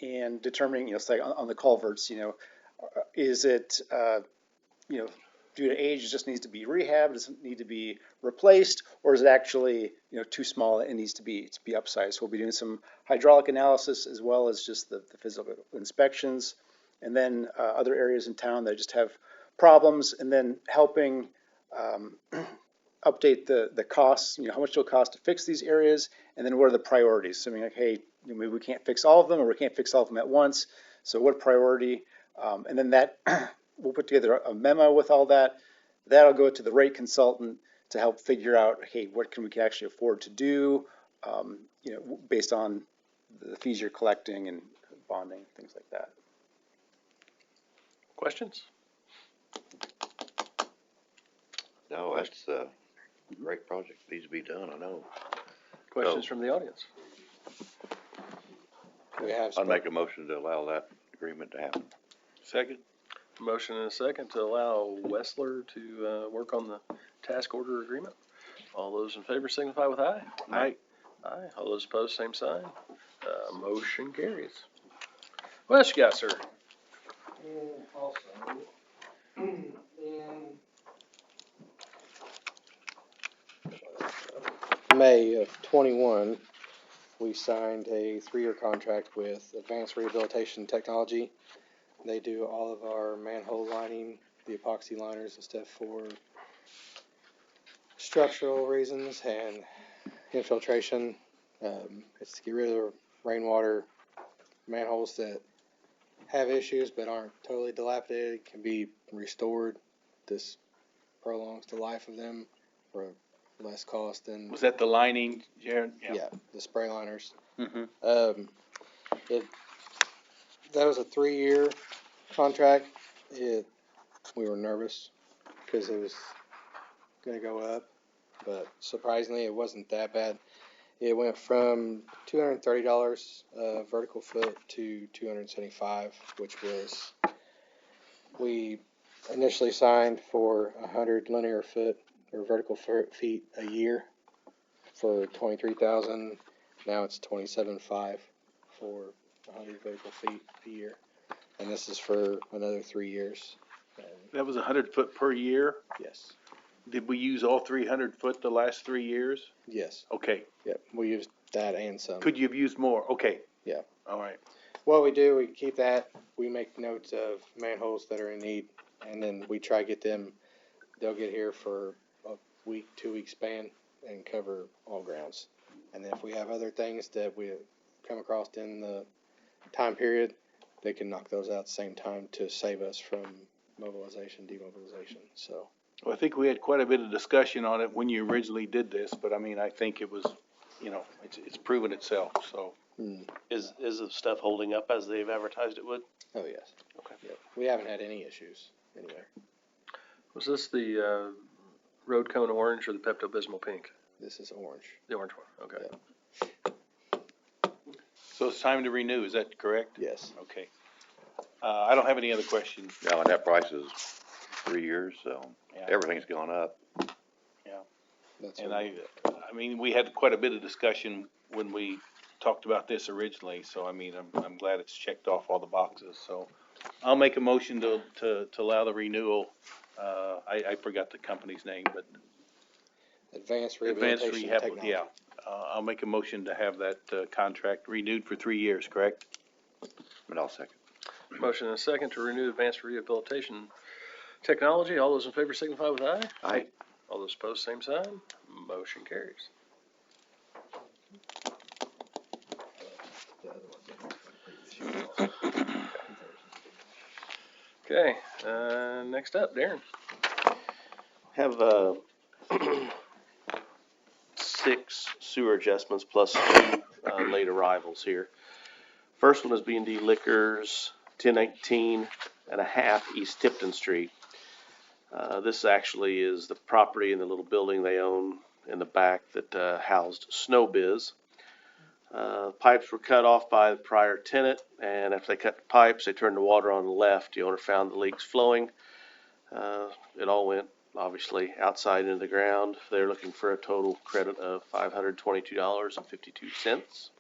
and determining say on the culverts, is it due to age, it just needs to be rehabbed, does it need to be replaced, or is it actually, too small and needs to be upsized? So we'll be doing some hydraulic analysis as well as just the physical inspections, and then other areas in town that just have problems, and then helping update the costs, how much it'll cost to fix these areas, and then what are the priorities? So I mean, like, hey, maybe we can't fix all of them, or we can't fix all of them at once, so what priority? And then that we'll put together a memo with all that. That'll go to the rate consultant to help figure out, hey, what can we actually afford to do, based on the fees you're collecting and bonding, things like that. Questions? No, that's a great project. Needs to be done, I know. Questions from the audience? We have I'd make a motion to allow that agreement to happen. Second. Motion and a second to allow Westler to work on the task order agreement. All those in favor signify with aye. Aye. Aye. All those opposed, same sign. Motion carries. What else you got, sir? And also, in May of 21, we signed a 3-year contract with Advanced Rehabilitation Technology. They do all of our manhole lining, the epoxy liners and stuff for structural reasons and infiltration. It's to get rid of rainwater manholes that have issues but aren't totally dilapidated, can be restored. This prolongs the life of them for less cost than. Was that the lining, Jaron? Yeah, the spray liners. Mm-hmm. That was a 3-year contract. We were nervous because it was going to go up, but surprisingly it wasn't that bad. It went from $230 vertical foot to $275, which was, we initially signed for 100 linear foot or vertical feet a year for $23,000. Now it's $27,500 for 100 vertical feet a year. and this is for another 3 years. That was 100 foot per year? Yes. Did we use all 300 foot the last 3 years? Yes. Okay. Yep. We used that and some. Could you have used more? Okay. Yeah. All right. What we do, we keep that. We make notes of manholes that are in need, and then we try to get them. They'll get here for a week, 2 week span, and cover all grounds. And then if we have other things that we come across in the time period, they can knock those out at the same time to save us from mobilization, demobilization. So. Well, I think we had quite a bit of discussion on it when you originally did this, but I mean, I think it was, it's proven itself, so. Is the stuff holding up as they've advertised it would? Oh, yes. Okay. Yep. We haven't had any issues anywhere. Was this the, road cone orange or the Pepto-Bismol pink? This is orange. The orange one, okay. Yep. So it's time to renew, is that correct? Yes. Okay. I don't have any other questions. No, and that price is 3 years, so Yeah. everything's gone up. That's And what- I mean, we had quite a bit of discussion when we talked about this originally, so I mean, I'm glad it's checked off all the boxes, so. I'll make a motion to allow the renewal. I forgot the company's name, but Advanced Advanced Rehabilitation Rehab, Technology. yeah. I'll make a motion to have that, contract renewed for 3 years, correct? But I'll second. Motion and a second to renew advanced rehabilitation technology. All those in favor signify with aye. Aye. All those opposed, same sign. Motion carries. Okay, next up, Darren. Have, 6 sewer adjustments plus 2, late arrivals here. First one is B&D Liquors, 1018 and a half East Tipton Street. This actually is the property in the little building they own in the back that, housed Snow Biz. Pipes were cut off by the prior tenant, and after they cut the pipes, they turned the water on the left. The owner found the leaks flowing. It all went, obviously, outside into the ground. They're looking for a total credit of $522.52.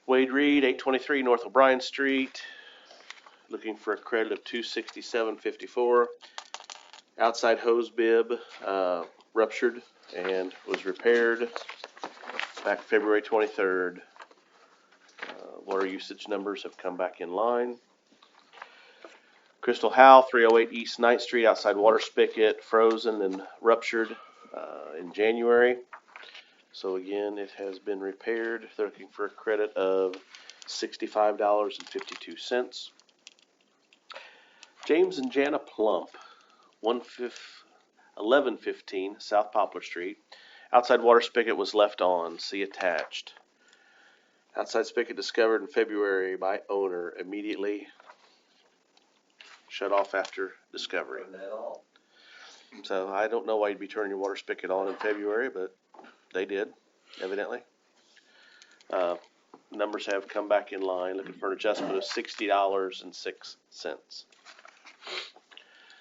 Wade Reed, 823 North O'Brien Street, looking for a credit of $267.54. Outside hose bib ruptured and was repaired back February 23rd. Water usage numbers have come back in line. Crystal Howe, 308 East 9th Street, outside water spigot, frozen and ruptured in January. So again, it has been repaired. They're looking for a credit of $65.52. James and Jana Plump, 1115 South Poplar Street. Outside water spigot was left on. See attached. Outside spigot discovered in February by owner. Immediately shut off after discovery. So I don't know why you'd be turning your water spigot on in February, but they did, evidently. Numbers have come back in line, looking for an adjustment of $60.06.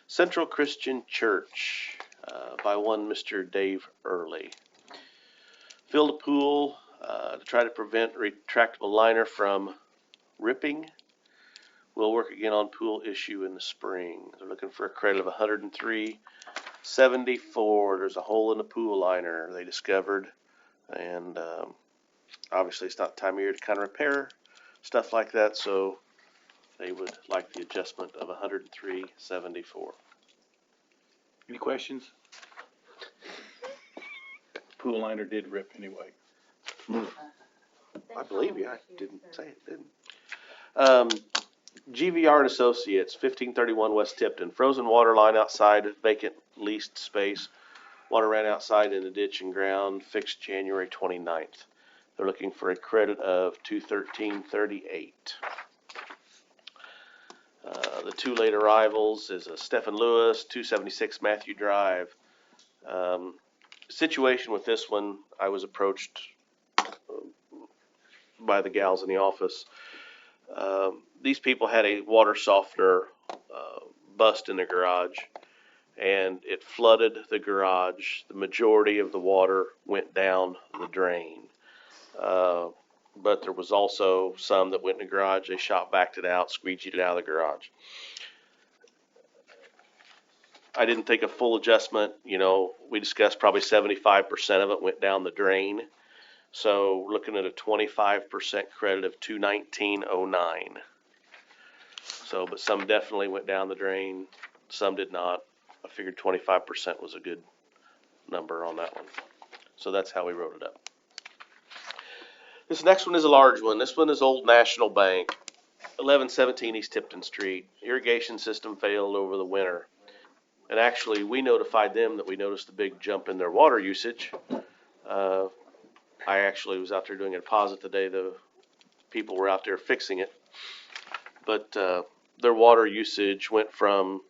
Central Christian Church, by one Mr. Dave Early. Filled a pool to try to prevent retractable liner from ripping. We'll work again on pool issue in the spring. They're looking for a credit of $103.74. There's a hole in the pool liner they discovered, and obviously it's not the time of year to kind of repair stuff like that, so they would like the adjustment of $103.74. Any questions? Pool liner did rip anyway. I believe you. I didn't say it, didn't. GVR and Associates, 1531 West Tipton. Frozen water line outside, vacant leased space. Water ran outside in the ditch and ground, fixed January 29th. They're looking for a credit of $213.38. The 2 late arrivals is a Stephen Lewis, 276 Matthew Drive. Situation with this one, I was approached by the gals in the office. These people had a water softener bust in their garage, and it flooded the garage. The majority of the water went down the drain. but there was also some that went in the garage. They shop backed it out, squeegeed it out of the garage. I didn't take a full adjustment. You know, we discussed probably 75% of it went down the drain. So we're looking at a 25% credit of $219.09. So, but some definitely went down the drain, some did not. I figured 25% was a good number on that one. So that's how we wrote it up. This next one is a large one. This one is Old National Bank, 1117 East Tipton Street. Irrigation system failed over the winter. And actually, we notified them that we noticed a big jump in their water usage. I actually was out there doing a deposit today. The people were out there fixing it. But their water usage went from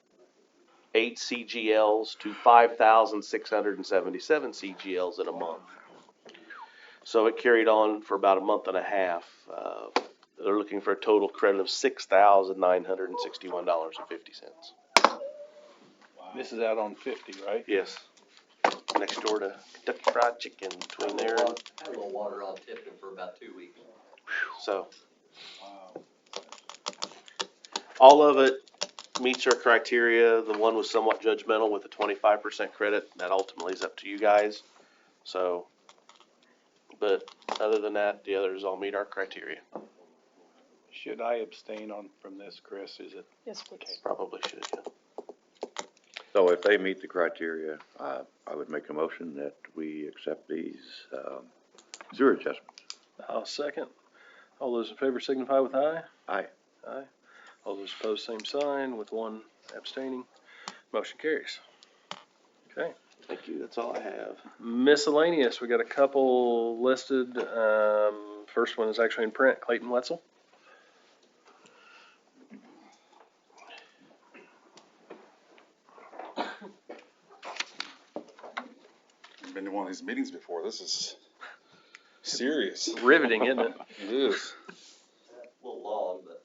8 CGLs to 5,677 CGLs in a month. So it carried on for about a month and a half. They're looking for a total credit of $6,961.50. This is out on 50, right? Yes. Next door to Kentucky Fried Chicken, between there and. I had a little water on Tipton for about 2 weeks. So. All of it meets our criteria. The one was somewhat judgmental with a 25% credit. That ultimately is up to you guys. So, but other than that, the others all meet our criteria. Should I abstain from this, Chris? Is it? Yes, please. Probably should, yeah. So if they meet the criteria, I would make a motion that we accept these, sewer adjustments. I'll second. All those in favor signify with aye. Aye. Aye. All those opposed, same sign, with one abstaining. Motion carries. Okay. Thank you. That's all I have. Miscellaneous, we got a couple listed. First one is actually in print, Clayton Wetzel. Been to one of these meetings before. This is serious. Riveting, isn't it? It is. A little long, but.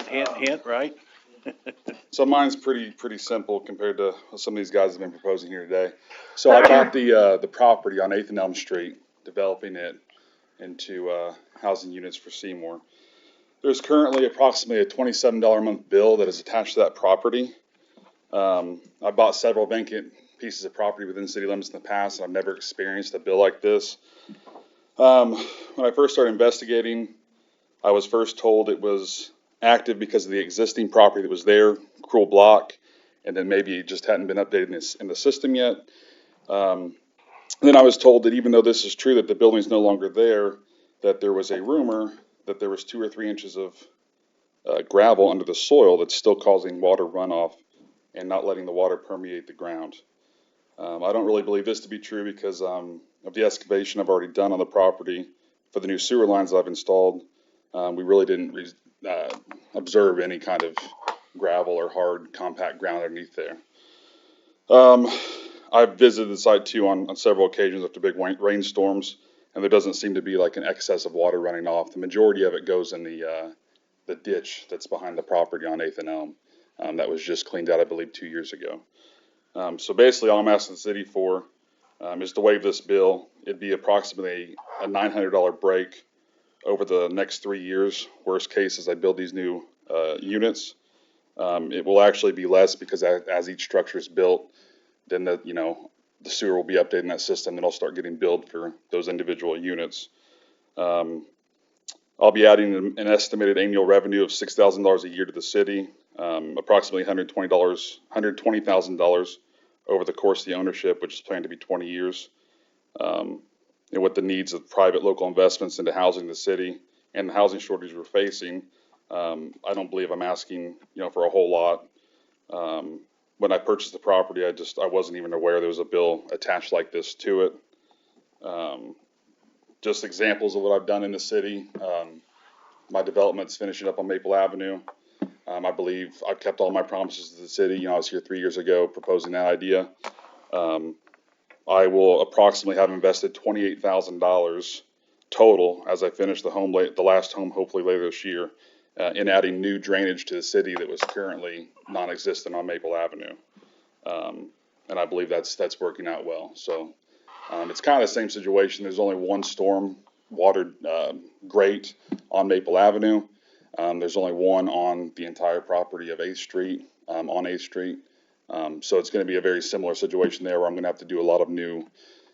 Hint, right? So mine's pretty simple compared to what some of these guys have been proposing here today. So I bought the property on 8th and Elm Street, developing it into housing units for Seymour. There's currently approximately a $27 a month bill that is attached to that property. I bought several vacant pieces of property within city limits in the past, and I've never experienced a bill like this. When I first started investigating, I was first told it was active because of the existing property that was there, Cruel Block, and then maybe it just hadn't been updated in the system yet. Then I was told that even though this is true, that the building's no longer there, that there was a rumor that there was 2 or 3 inches of gravel under the soil that's still causing water runoff and not letting the water permeate the ground. I don't really believe this to be true because of the excavation I've already done on the property for the new sewer lines that I've installed. We really didn't observe any kind of gravel or hard compact ground underneath there. I've visited the site too on several occasions after big rainstorms, and there doesn't seem to be like an excess of water running off. The majority of it goes in the ditch that's behind the property on 8th and Elm. That was just cleaned out, I believe, 2 years ago. So basically all I'm asking the city for is to waive this bill. It'd be approximately a $900 break over the next 3 years. Worst case is I build these new units. It will actually be less because as each structure is built, then the sewer will be updating that system, and I'll start getting billed for those individual units. I'll be adding an estimated annual revenue of $6,000 a year to the city, approximately $120,000 over the course of the ownership, which is planned to be 20 years. And with the needs of private local investments into housing the city and the housing shortage we're facing, I don't believe I'm asking, for a whole lot. When I purchased the property, I wasn't even aware there was a bill attached like this to it. Just examples of what I've done in the city. My development's finishing up on Maple Avenue. I believe I've kept all my promises to the city. I was here 3 years ago proposing that idea. I will approximately have invested $28,000 total as I finish the last home, hopefully later this year, in adding new drainage to the city that was currently non-existent on Maple Avenue. And I believe that's working out well. So it's kind of the same situation. There's only one storm water, grate on Maple Avenue. There's only one on the entire property of 8th Street, on 8th Street. So it's gonna be a very similar situation there where I'm gonna have to do a lot of new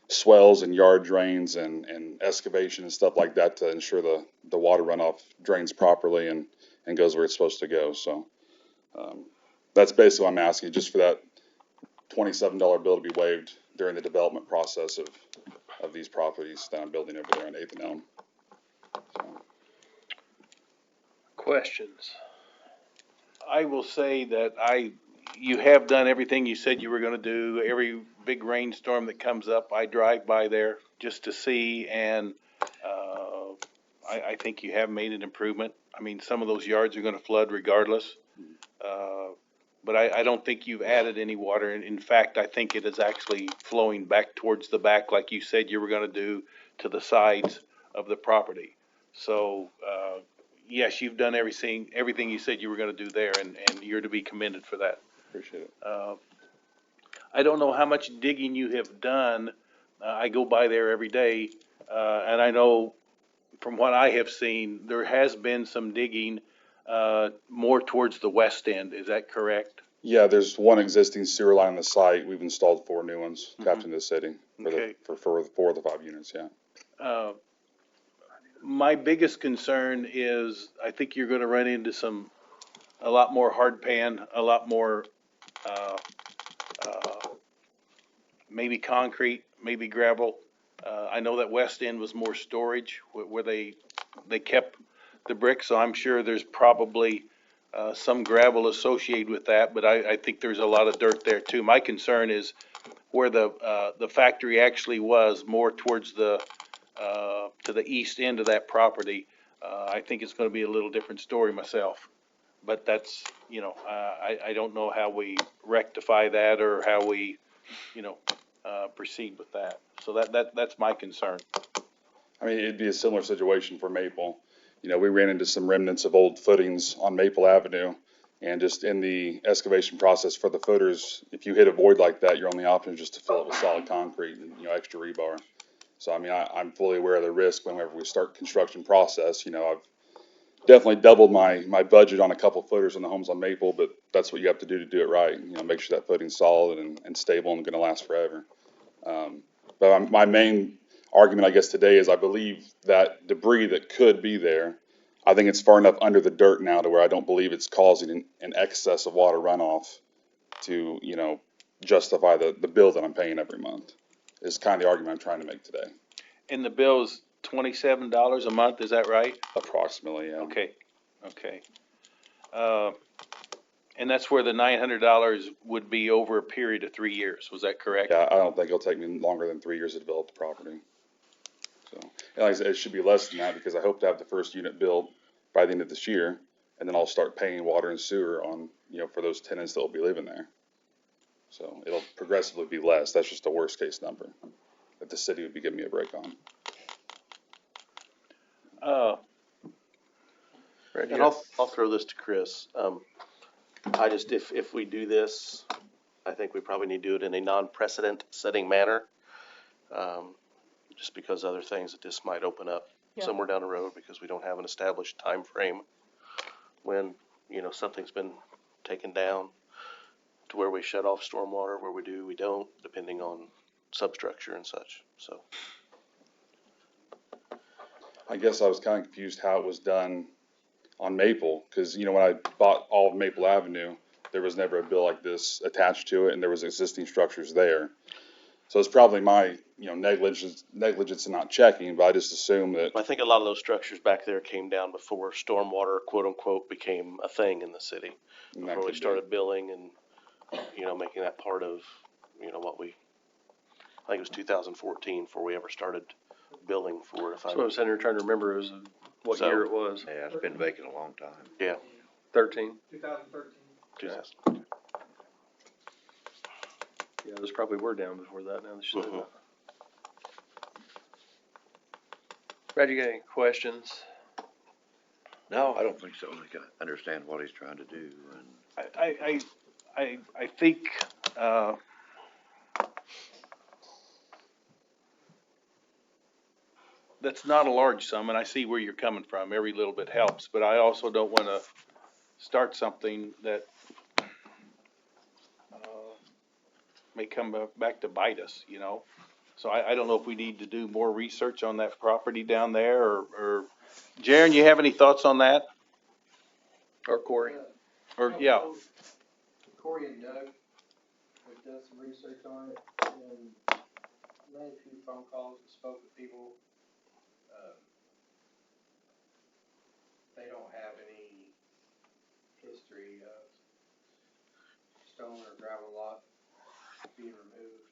swells and yard drains and excavation and stuff like that to ensure the water runoff drains properly and goes where it's supposed to go. So, that's basically what I'm asking, just for that $27 bill to be waived during the development process of these properties that I'm building over there on 8th and Elm. So. Questions? I will say that you have done everything you said you were gonna do. Every big rainstorm that comes up, I drive by there just to see, and, I think you have made an improvement. I mean, some of those yards are gonna flood regardless. But I don't think you've added any water. In fact, I think it is actually flowing back towards the back like you said you were gonna do to the sides of the property. So, yes, you've done everything you said you were gonna do there, and you're to be commended for that. Appreciate it. I don't know how much digging you have done. I go by there every day, and I know from what I have seen, there has been some digging, more towards the west end. Is that correct? Yeah, there's one existing sewer line on the site. We've installed 4 new ones, tapped into the city Okay. for 4 of the 5 units, yeah. My biggest concern is I think you're gonna run into a lot more hard pan, a lot more, maybe concrete, maybe gravel. I know that west end was more storage where they kept the bricks, so I'm sure there's probably, some gravel associated with that, but I think there's a lot of dirt there too. My concern is where the factory actually was, more towards to the east end of that property. I think it's gonna be a little different story myself. But that's, I don't know how we rectify that or how we, proceed with that. So that's my concern. I mean, it'd be a similar situation for Maple. We ran into some remnants of old footings on Maple Avenue, and just in the excavation process for the footers, if you hit a void like that, your only option is just to fill it with solid concrete and, extra rebar. So, I mean, I'm fully aware of the risk whenever we start construction process. I've definitely doubled my budget on a couple footers on the homes on Maple, but that's what you have to do it right. Make sure that footing's solid and stable and gonna last forever. But my main argument, I guess, today is I believe that debris that could be there, I think it's far enough under the dirt now to where I don't believe it's causing an excess of water runoff to, justify the bill that I'm paying every month, is kind of the argument I'm trying to make today. And the bill's $27 a month, is that right? Approximately, yeah. Okay. And that's where the $900 would be over a period of 3 years, was that correct? Yeah, I don't think it'll take me longer than 3 years to develop the property. So, and like I said, it should be less than that because I hope to have the first unit built by the end of this year, and then I'll start paying water and sewer on, for those tenants that will be living there. So it'll progressively be less. That's just a worst case number that the city would be giving me a break on. And I'll throw this to Chris. If we do this, I think we probably need to do it in a non-precedent setting manner. Just because other things that this might open up somewhere down the road because we don't have an established time frame when, something's been taken down to where we shut off stormwater, where we do, we don't, depending on substructure and such, so. I guess I was kind of confused how it was done on Maple, because, when I bought all of Maple Avenue, there was never a bill like this attached to it, and there was existing structures there. So it's probably my, negligence in not checking, but I just assumed that. I think a lot of those structures back there came down before stormwater, quote unquote, became a thing in the city. Before we started billing and, making that part of, what I think it was 2014 before we ever started billing for it. So I was sitting here trying to remember what year it was. Yeah, it's been vacant a long time. Yeah. 13? 2013. Yeah, those probably were down before that, now that you say that. Brad, you got any questions? No, I don't think so. I can understand what he's trying to do. And I think, that's not a large sum, and I see where you're coming from. Every little bit helps, but I also don't wanna start something that, may come back to bite us, you know? So I don't know if we need to do more research on that property down there, or, Jaren, you have any thoughts on that? Or Corey? Or, yeah, Corey and Doug, we've done some research on it, and made a few phone calls and spoke with people. They don't have any history of stone or gravel lot being removed.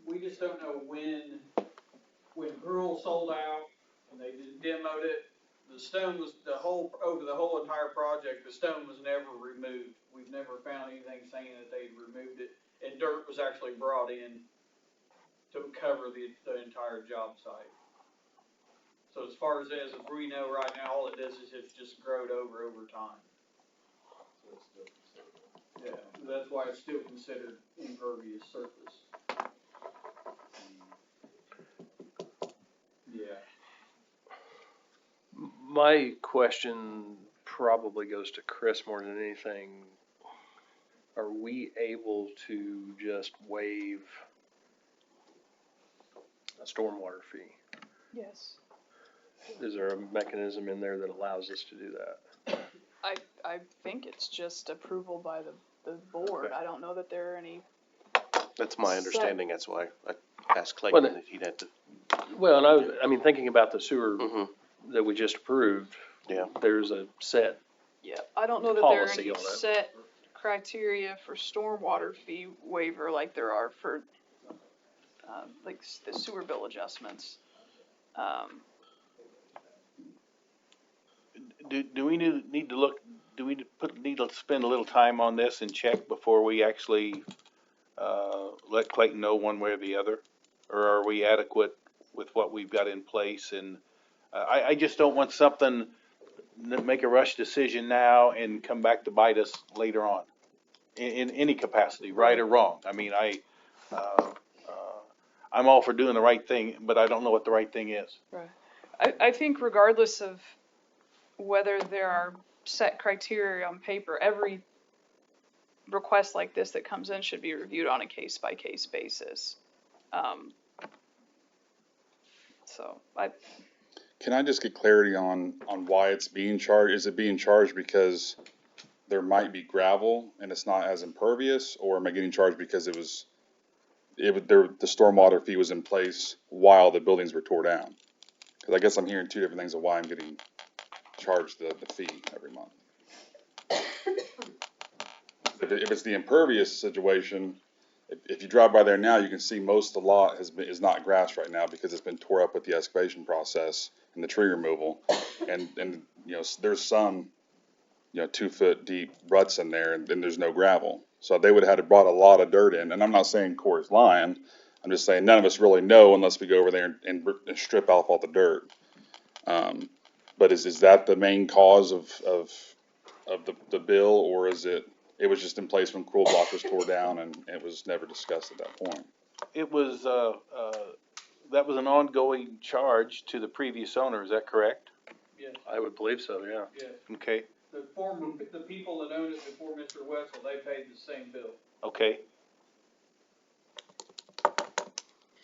We just don't know when Gruel sold out and they demoed it, the stone was, over the whole entire project, the stone was never removed. We've never found anything saying that they'd removed it, and dirt was actually brought in to cover the entire job site. So as far as we know right now, all it does is it's just growed over time. Yeah, that's why it's still considered impervious surface. Yeah. My question probably goes to Chris more than anything. Are we able to just waive a stormwater fee? Yes. Is there a mechanism in there that allows us to do that? I think it's just approval by the board. I don't know that there are any. That's my understanding, that's why I asked Well, Clayton if he'd had to. Well, and I mean, thinking about the sewer that we just approved, Yeah. there's a set, Yeah, I don't know that there are Policy any on it. set criteria for stormwater fee waiver like there are for, like the sewer bill adjustments. do we need to look, need to spend a little time on this and check before we actually, let Clayton know one way or the other? Or are we adequate with what we've got in place? And, I just don't want something, make a rush decision now and come back to bite us later on. In any capacity, right or wrong. I mean, I'm all for doing the right thing, but I don't know what the right thing is. Right. I think regardless of whether there are set criteria on paper, every request like this that comes in should be reviewed on a case-by-case basis. Can I just get clarity on why it's being charged? Is it being charged because there might be gravel and it's not as impervious, or am I getting charged because the stormwater fee was in place while the buildings were tore down? Because I guess I'm hearing two different things of why I'm getting charged the fee every month. If it's the impervious situation, if you drive by there now, you can see most of the lot is not grass right now because it's been tore up with the excavation process and the tree removal. And you know, there's some, 2 foot deep ruts in there, and then there's no gravel. So they would have had to brought a lot of dirt in. And I'm not saying Corey's lying. I'm just saying none of us really know unless we go over there and strip off all the dirt. But is that the main cause of the bill, or is it was just in place when Cruel Block was tore down and it was never discussed at that point? It was, that was an ongoing charge to the previous owner, is that correct? Yes. I would believe so, yeah. Yes. Okay, The people that owned it before Mr. Wetzel, they paid the same bill. okay.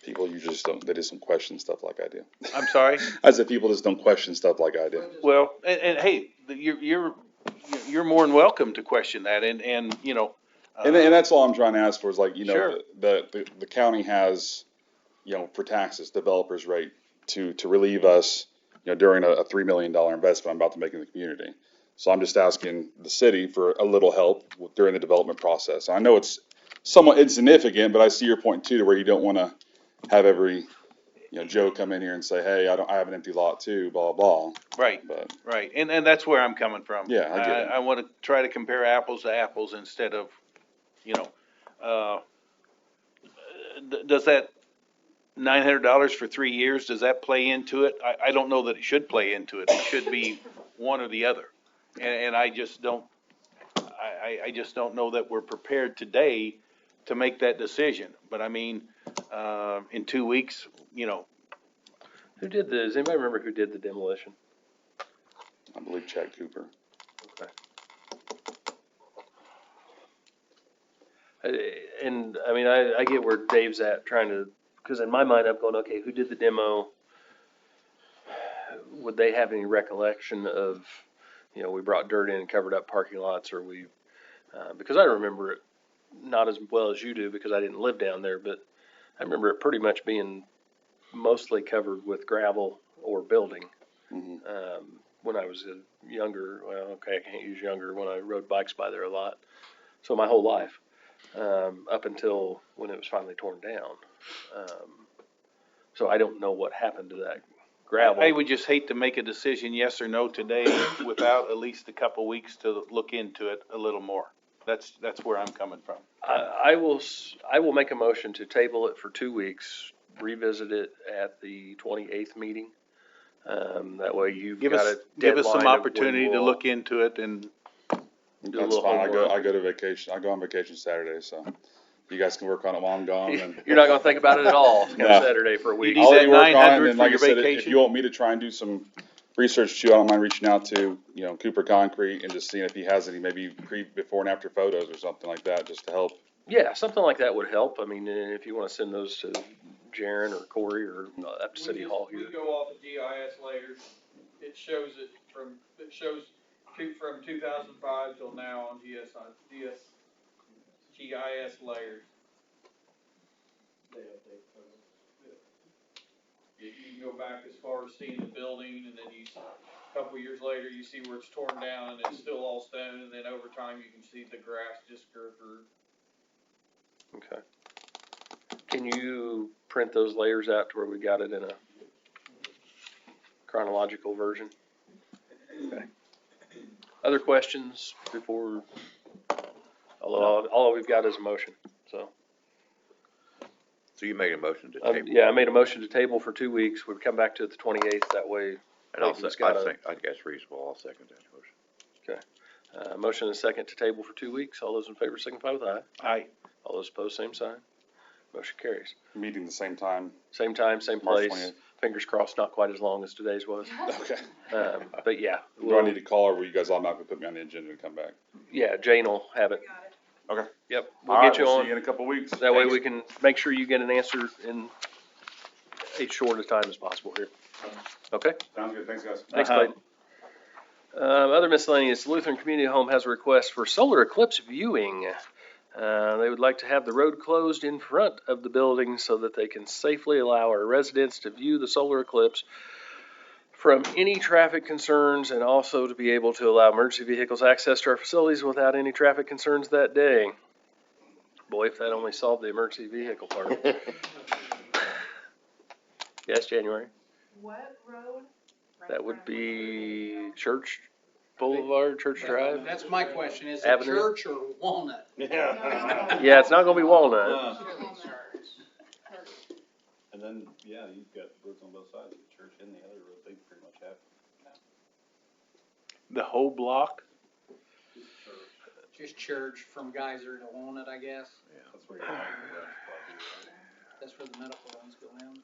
People usually they just don't question stuff like I do. I'm sorry? I said people just don't question stuff like I do. Well, and hey, you're more than welcome to question that, and And that's all I'm trying to ask for is Sure. the county has, for taxes, developers rate to relieve us, during a $3 million investment I'm about to make in the community. So I'm just asking the city for a little help during the development process. I know it's somewhat insignificant, but I see your point too, to where you don't want to have every, Joe come in here and say, hey, I have an empty lot too, blah, blah, blah. Right, But right, and that's where I'm coming from. Yeah, I get it. I want to try to compare apples to apples instead of, does that $900 for 3 years, does that play into it? I don't know that it should play into it. It should be one or the other. And I just don't know that we're prepared today to make that decision. But I mean, in 2 weeks, you know, Who did the, does anybody remember who did the demolition? I believe Chad Cooper. Okay. And, I mean, I get where Dave's at, trying to, because in my mind, I'm going, okay, who did the demo? Would they have any recollection of, you know, we brought dirt in and covered up parking lots, or we, because I remember it not as well as you do, because I didn't live down there, but I remember it pretty much being mostly covered with gravel or building. Mhm. When I was younger, well, okay, I can't use younger, when I rode bikes by there a lot. So my whole life, up until when it was finally torn down. So I don't know what happened to that gravel. I would just hate to make a decision yes or no today without at least a couple weeks to look into it a little more. That's where I'm coming from. I will make a motion to table it for 2 weeks, revisit it at the 28th meeting. That way you've Give got us, a give us deadline some of when opportunity to we'll look into it and do a That's little fine. homework. I go to vacation. I go on vacation Saturday, so you guys can work on it while I'm gone. And You're not gonna think about it at all, come No. Saturday for a week. need I'll that already work on it, 900 and for like I your said, if vacation? you want me to try and do some research too, I don't mind reaching out to, you know, Cooper Concrete and just seeing if he has any maybe before and after photos or something like that, just to help. Yeah, something like that would help. I mean, if you wanna send those to Jaren or Corey or up to City Hall here. We go off of GIS layers. It shows from 2005 till now on GIS layers. They update photos. You can go back as far as seeing the building, and then a couple years later, you see where it's torn down and it's still all stone, and then over time, you can see the grass just grow through. Okay. Can you print those layers out to where we got it in a chronological version? Okay. Other questions before, all we've got is a motion, so. So you made a motion to table? Yeah, I made a motion to table for 2 weeks. We'll come back to it the 28th, that way. And I Nathan's got a- think that's reasonable. I'll second that motion. Okay. Motion and a second to table for 2 weeks. All those in favor signify with aye. Aye. All those opposed, same sign. Motion carries. Meeting the same time. Same time, same March place. 20th. Fingers crossed, not quite as long as today's was. Okay. But yeah. Do I need to call, or will you guys automatically put me on the agenda to come back? Yeah, Jane will have it. Okay. Yep, All we'll right, get you we'll on. see you in a couple weeks. That way Thanks. we can make sure you get an answer in as short a time as possible here. Okay? Sounds good. Thanks, guys. Thanks, Clayton. Other miscellaneous, Lutheran Community Home has a request for solar eclipse viewing. They would like to have the road closed in front of the building so that they can safely allow our residents to view the solar eclipse from any traffic concerns, and also to be able to allow emergency vehicles access to our facilities without any traffic concerns that day. Boy, if that only solved the emergency vehicle part of it. Yes, January? What road? That would be Church Boulevard, Church Drive? That's my question, is it Avenue. Church or Walnut? Yeah, it's not gonna be Walnut. And then, yeah, you've got roads on both sides, the church and the other road, they pretty much have. The whole block? Just Church from Geyser to Walnut, I guess. Yeah, that's where you're That's where the medical ones go in.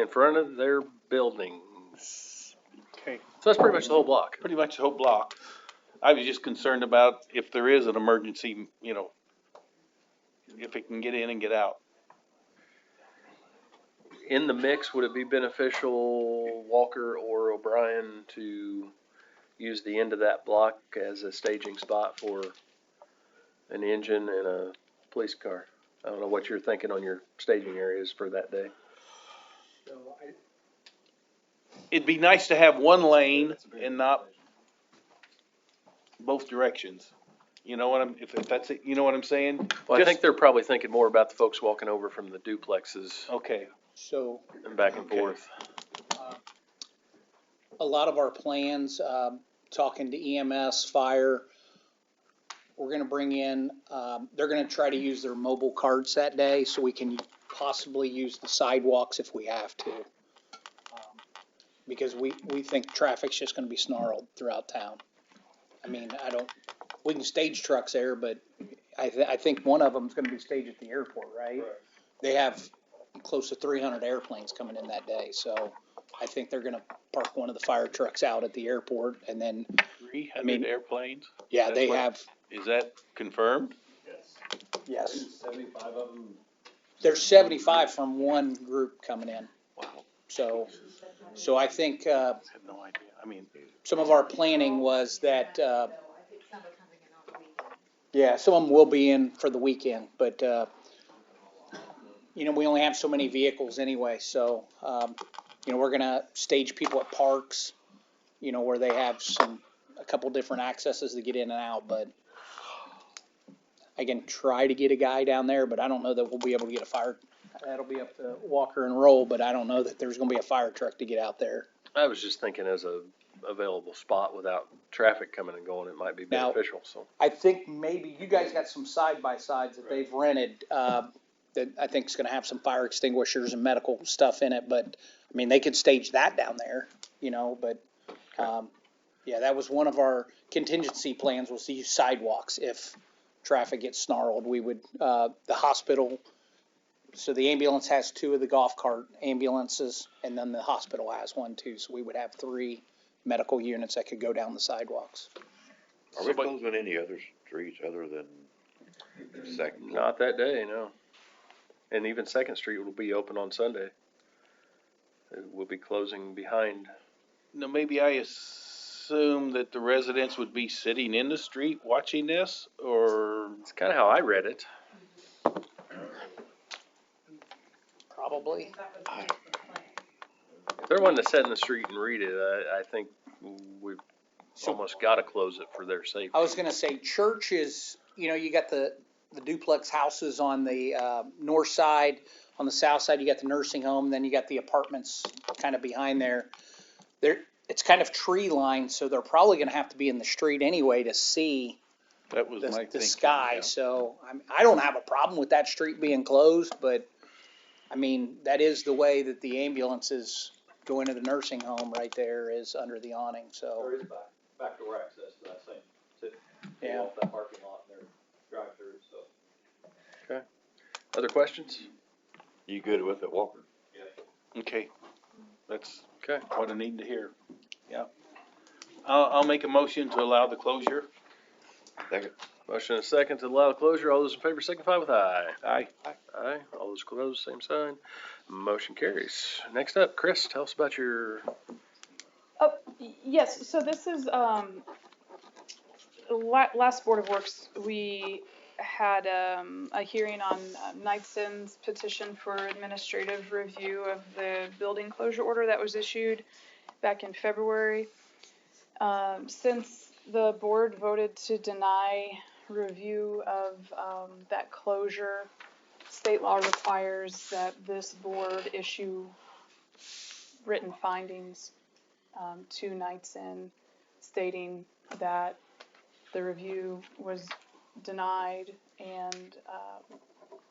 In front of their buildings. Okay. So that's pretty much the whole block. Pretty much the whole block. I was just concerned about if there is an emergency, you know, if it can get in and get out. In the mix, would it be beneficial, Walker or O'Brien, to use the end of that block as a staging spot for an engine and a police car? I don't know what you're thinking on your staging areas for that day. It'd be nice to have one lane and not both directions. You know what if that's it, you know what I'm saying? Well, I think they're probably thinking more about the folks walking over from the duplexes. Okay. So And back and forth. a lot of our plans, talking to EMS, fire, we're gonna bring in, they're gonna try to use their mobile cards that day, so we can possibly use the sidewalks if we have to. Because we think traffic's just gonna be snarled throughout town. I mean, we can stage trucks there, but I think one of them's gonna be staged at the airport, right? They have close to 300 airplanes coming in that day, so I think they're gonna park one of the fire trucks out at the airport, and then, 300 airplanes? yeah, That's they what- have, Is that confirmed? yes. 75 of them. There's 75 from one group coming in. Wow. So I think, I have no idea. I mean, some of our planning was that, yeah, some of them will be in for the weekend, but, you know, we only have so many vehicles anyway, so, you know, we're gonna stage people at parks, you know, where they have a couple different accesses to get in and out, but I can try to get a guy down there, but I don't know that we'll be able to get a fire. That'll be up to Walker and Roll, but I don't know that there's gonna be a fire truck to get out there. I was just thinking as a available spot without traffic coming and going, it might be Now- beneficial, so. I think maybe you guys got some side-by-sides that they've rented, that I think is gonna have some fire extinguishers and medical stuff in it, but, I mean, they could stage that down there, you know, but, yeah, that was one of our contingency plans, was to use sidewalks if traffic gets snarled. We would, the hospital, so the ambulance has 2 of the golf cart ambulances, and then the hospital has 1 too, so we would have 3 medical units that could go down the sidewalks. Are we closing any other streets other than Second? Not that day, no. And even Second Street will be open on Sunday. We'll be closing behind. no, maybe I assume that the residents would be sitting in the street watching this, or? It's kinda how I read it. Probably. If they're wanting to sit in the street and read it, I think we've almost gotta close it for their safety. I was gonna say, church is, you know, you got the duplex houses on the, north side. On the south side, you got the nursing home, then you got the apartments kind of behind there. It's kind of tree lined, so they're probably gonna have to be in the street anyway to see That was my the thinking. sky, yeah. so I don't have a problem with that street being closed, but, I mean, that is the way that the ambulances go into the nursing home right there is under the awning, so. There is backdoor access to that same, to get Yeah. off that parking lot and their drive-through, so. Other questions? You good with it, Walker? Okay, that's Okay. what I need to hear, yeah. I'll make a motion to allow the closure. Second. Motion and a second to allow closure. All those in favor signify with aye. Aye. Aye. All those closed, same sign. Motion carries. Next up, Chris, tell us about your, Yes, so this is, last Board of Works, we had, a hearing on Knightson's petition for administrative review of the building closure order that was issued back in February. Since the board voted to deny review of, that closure, state law requires that this board issue written findings to Knightson stating that the review was denied and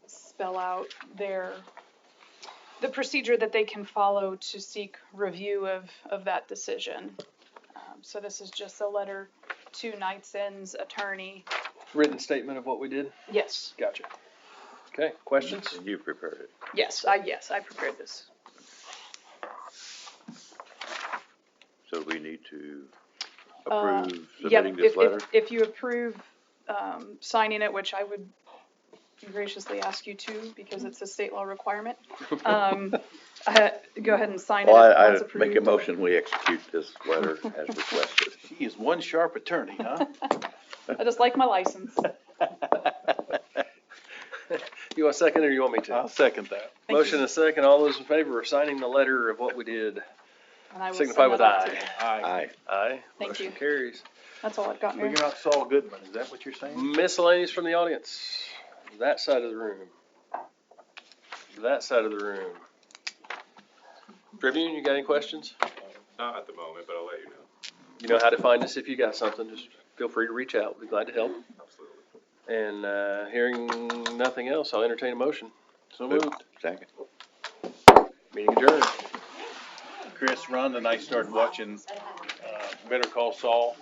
spell out the procedure that they can follow to seek review of that decision. So this is just a letter to Knightson's attorney. written statement of what we did? Yes, Gotcha. Okay, questions? And you prepared it. yes, I prepared this. So we need to Uh, approve Yep, submitting this letter? if you approve, signing it, which I would graciously ask you to, because it's a state law requirement, go ahead and sign it Well, I once make a approved. motion, we execute this letter as requested. She is one sharp attorney, huh? I just like my license. You want a second or you want me to? I'll second that. Thank Motion you. and a second. All those in favor of signing the letter of what we did, And I will signify send with that off to aye. you. Aye. Aye. Aye. Thank Motion you. carries. That's all I've got, Mayor. Figuring out Saul Goodman, is that what you're saying? Miscellaneous from the audience. That side of the room. That side of the room. Tribune, you got any questions? Not at the moment, but I'll let you know. You know how to find us if you got something. Just feel free to reach out. We'd be glad to help. Absolutely. And hearing nothing else, I'll entertain a motion. So moved. Second. Meeting adjourned. Chris, Ron and I started watching, Better Call Saul.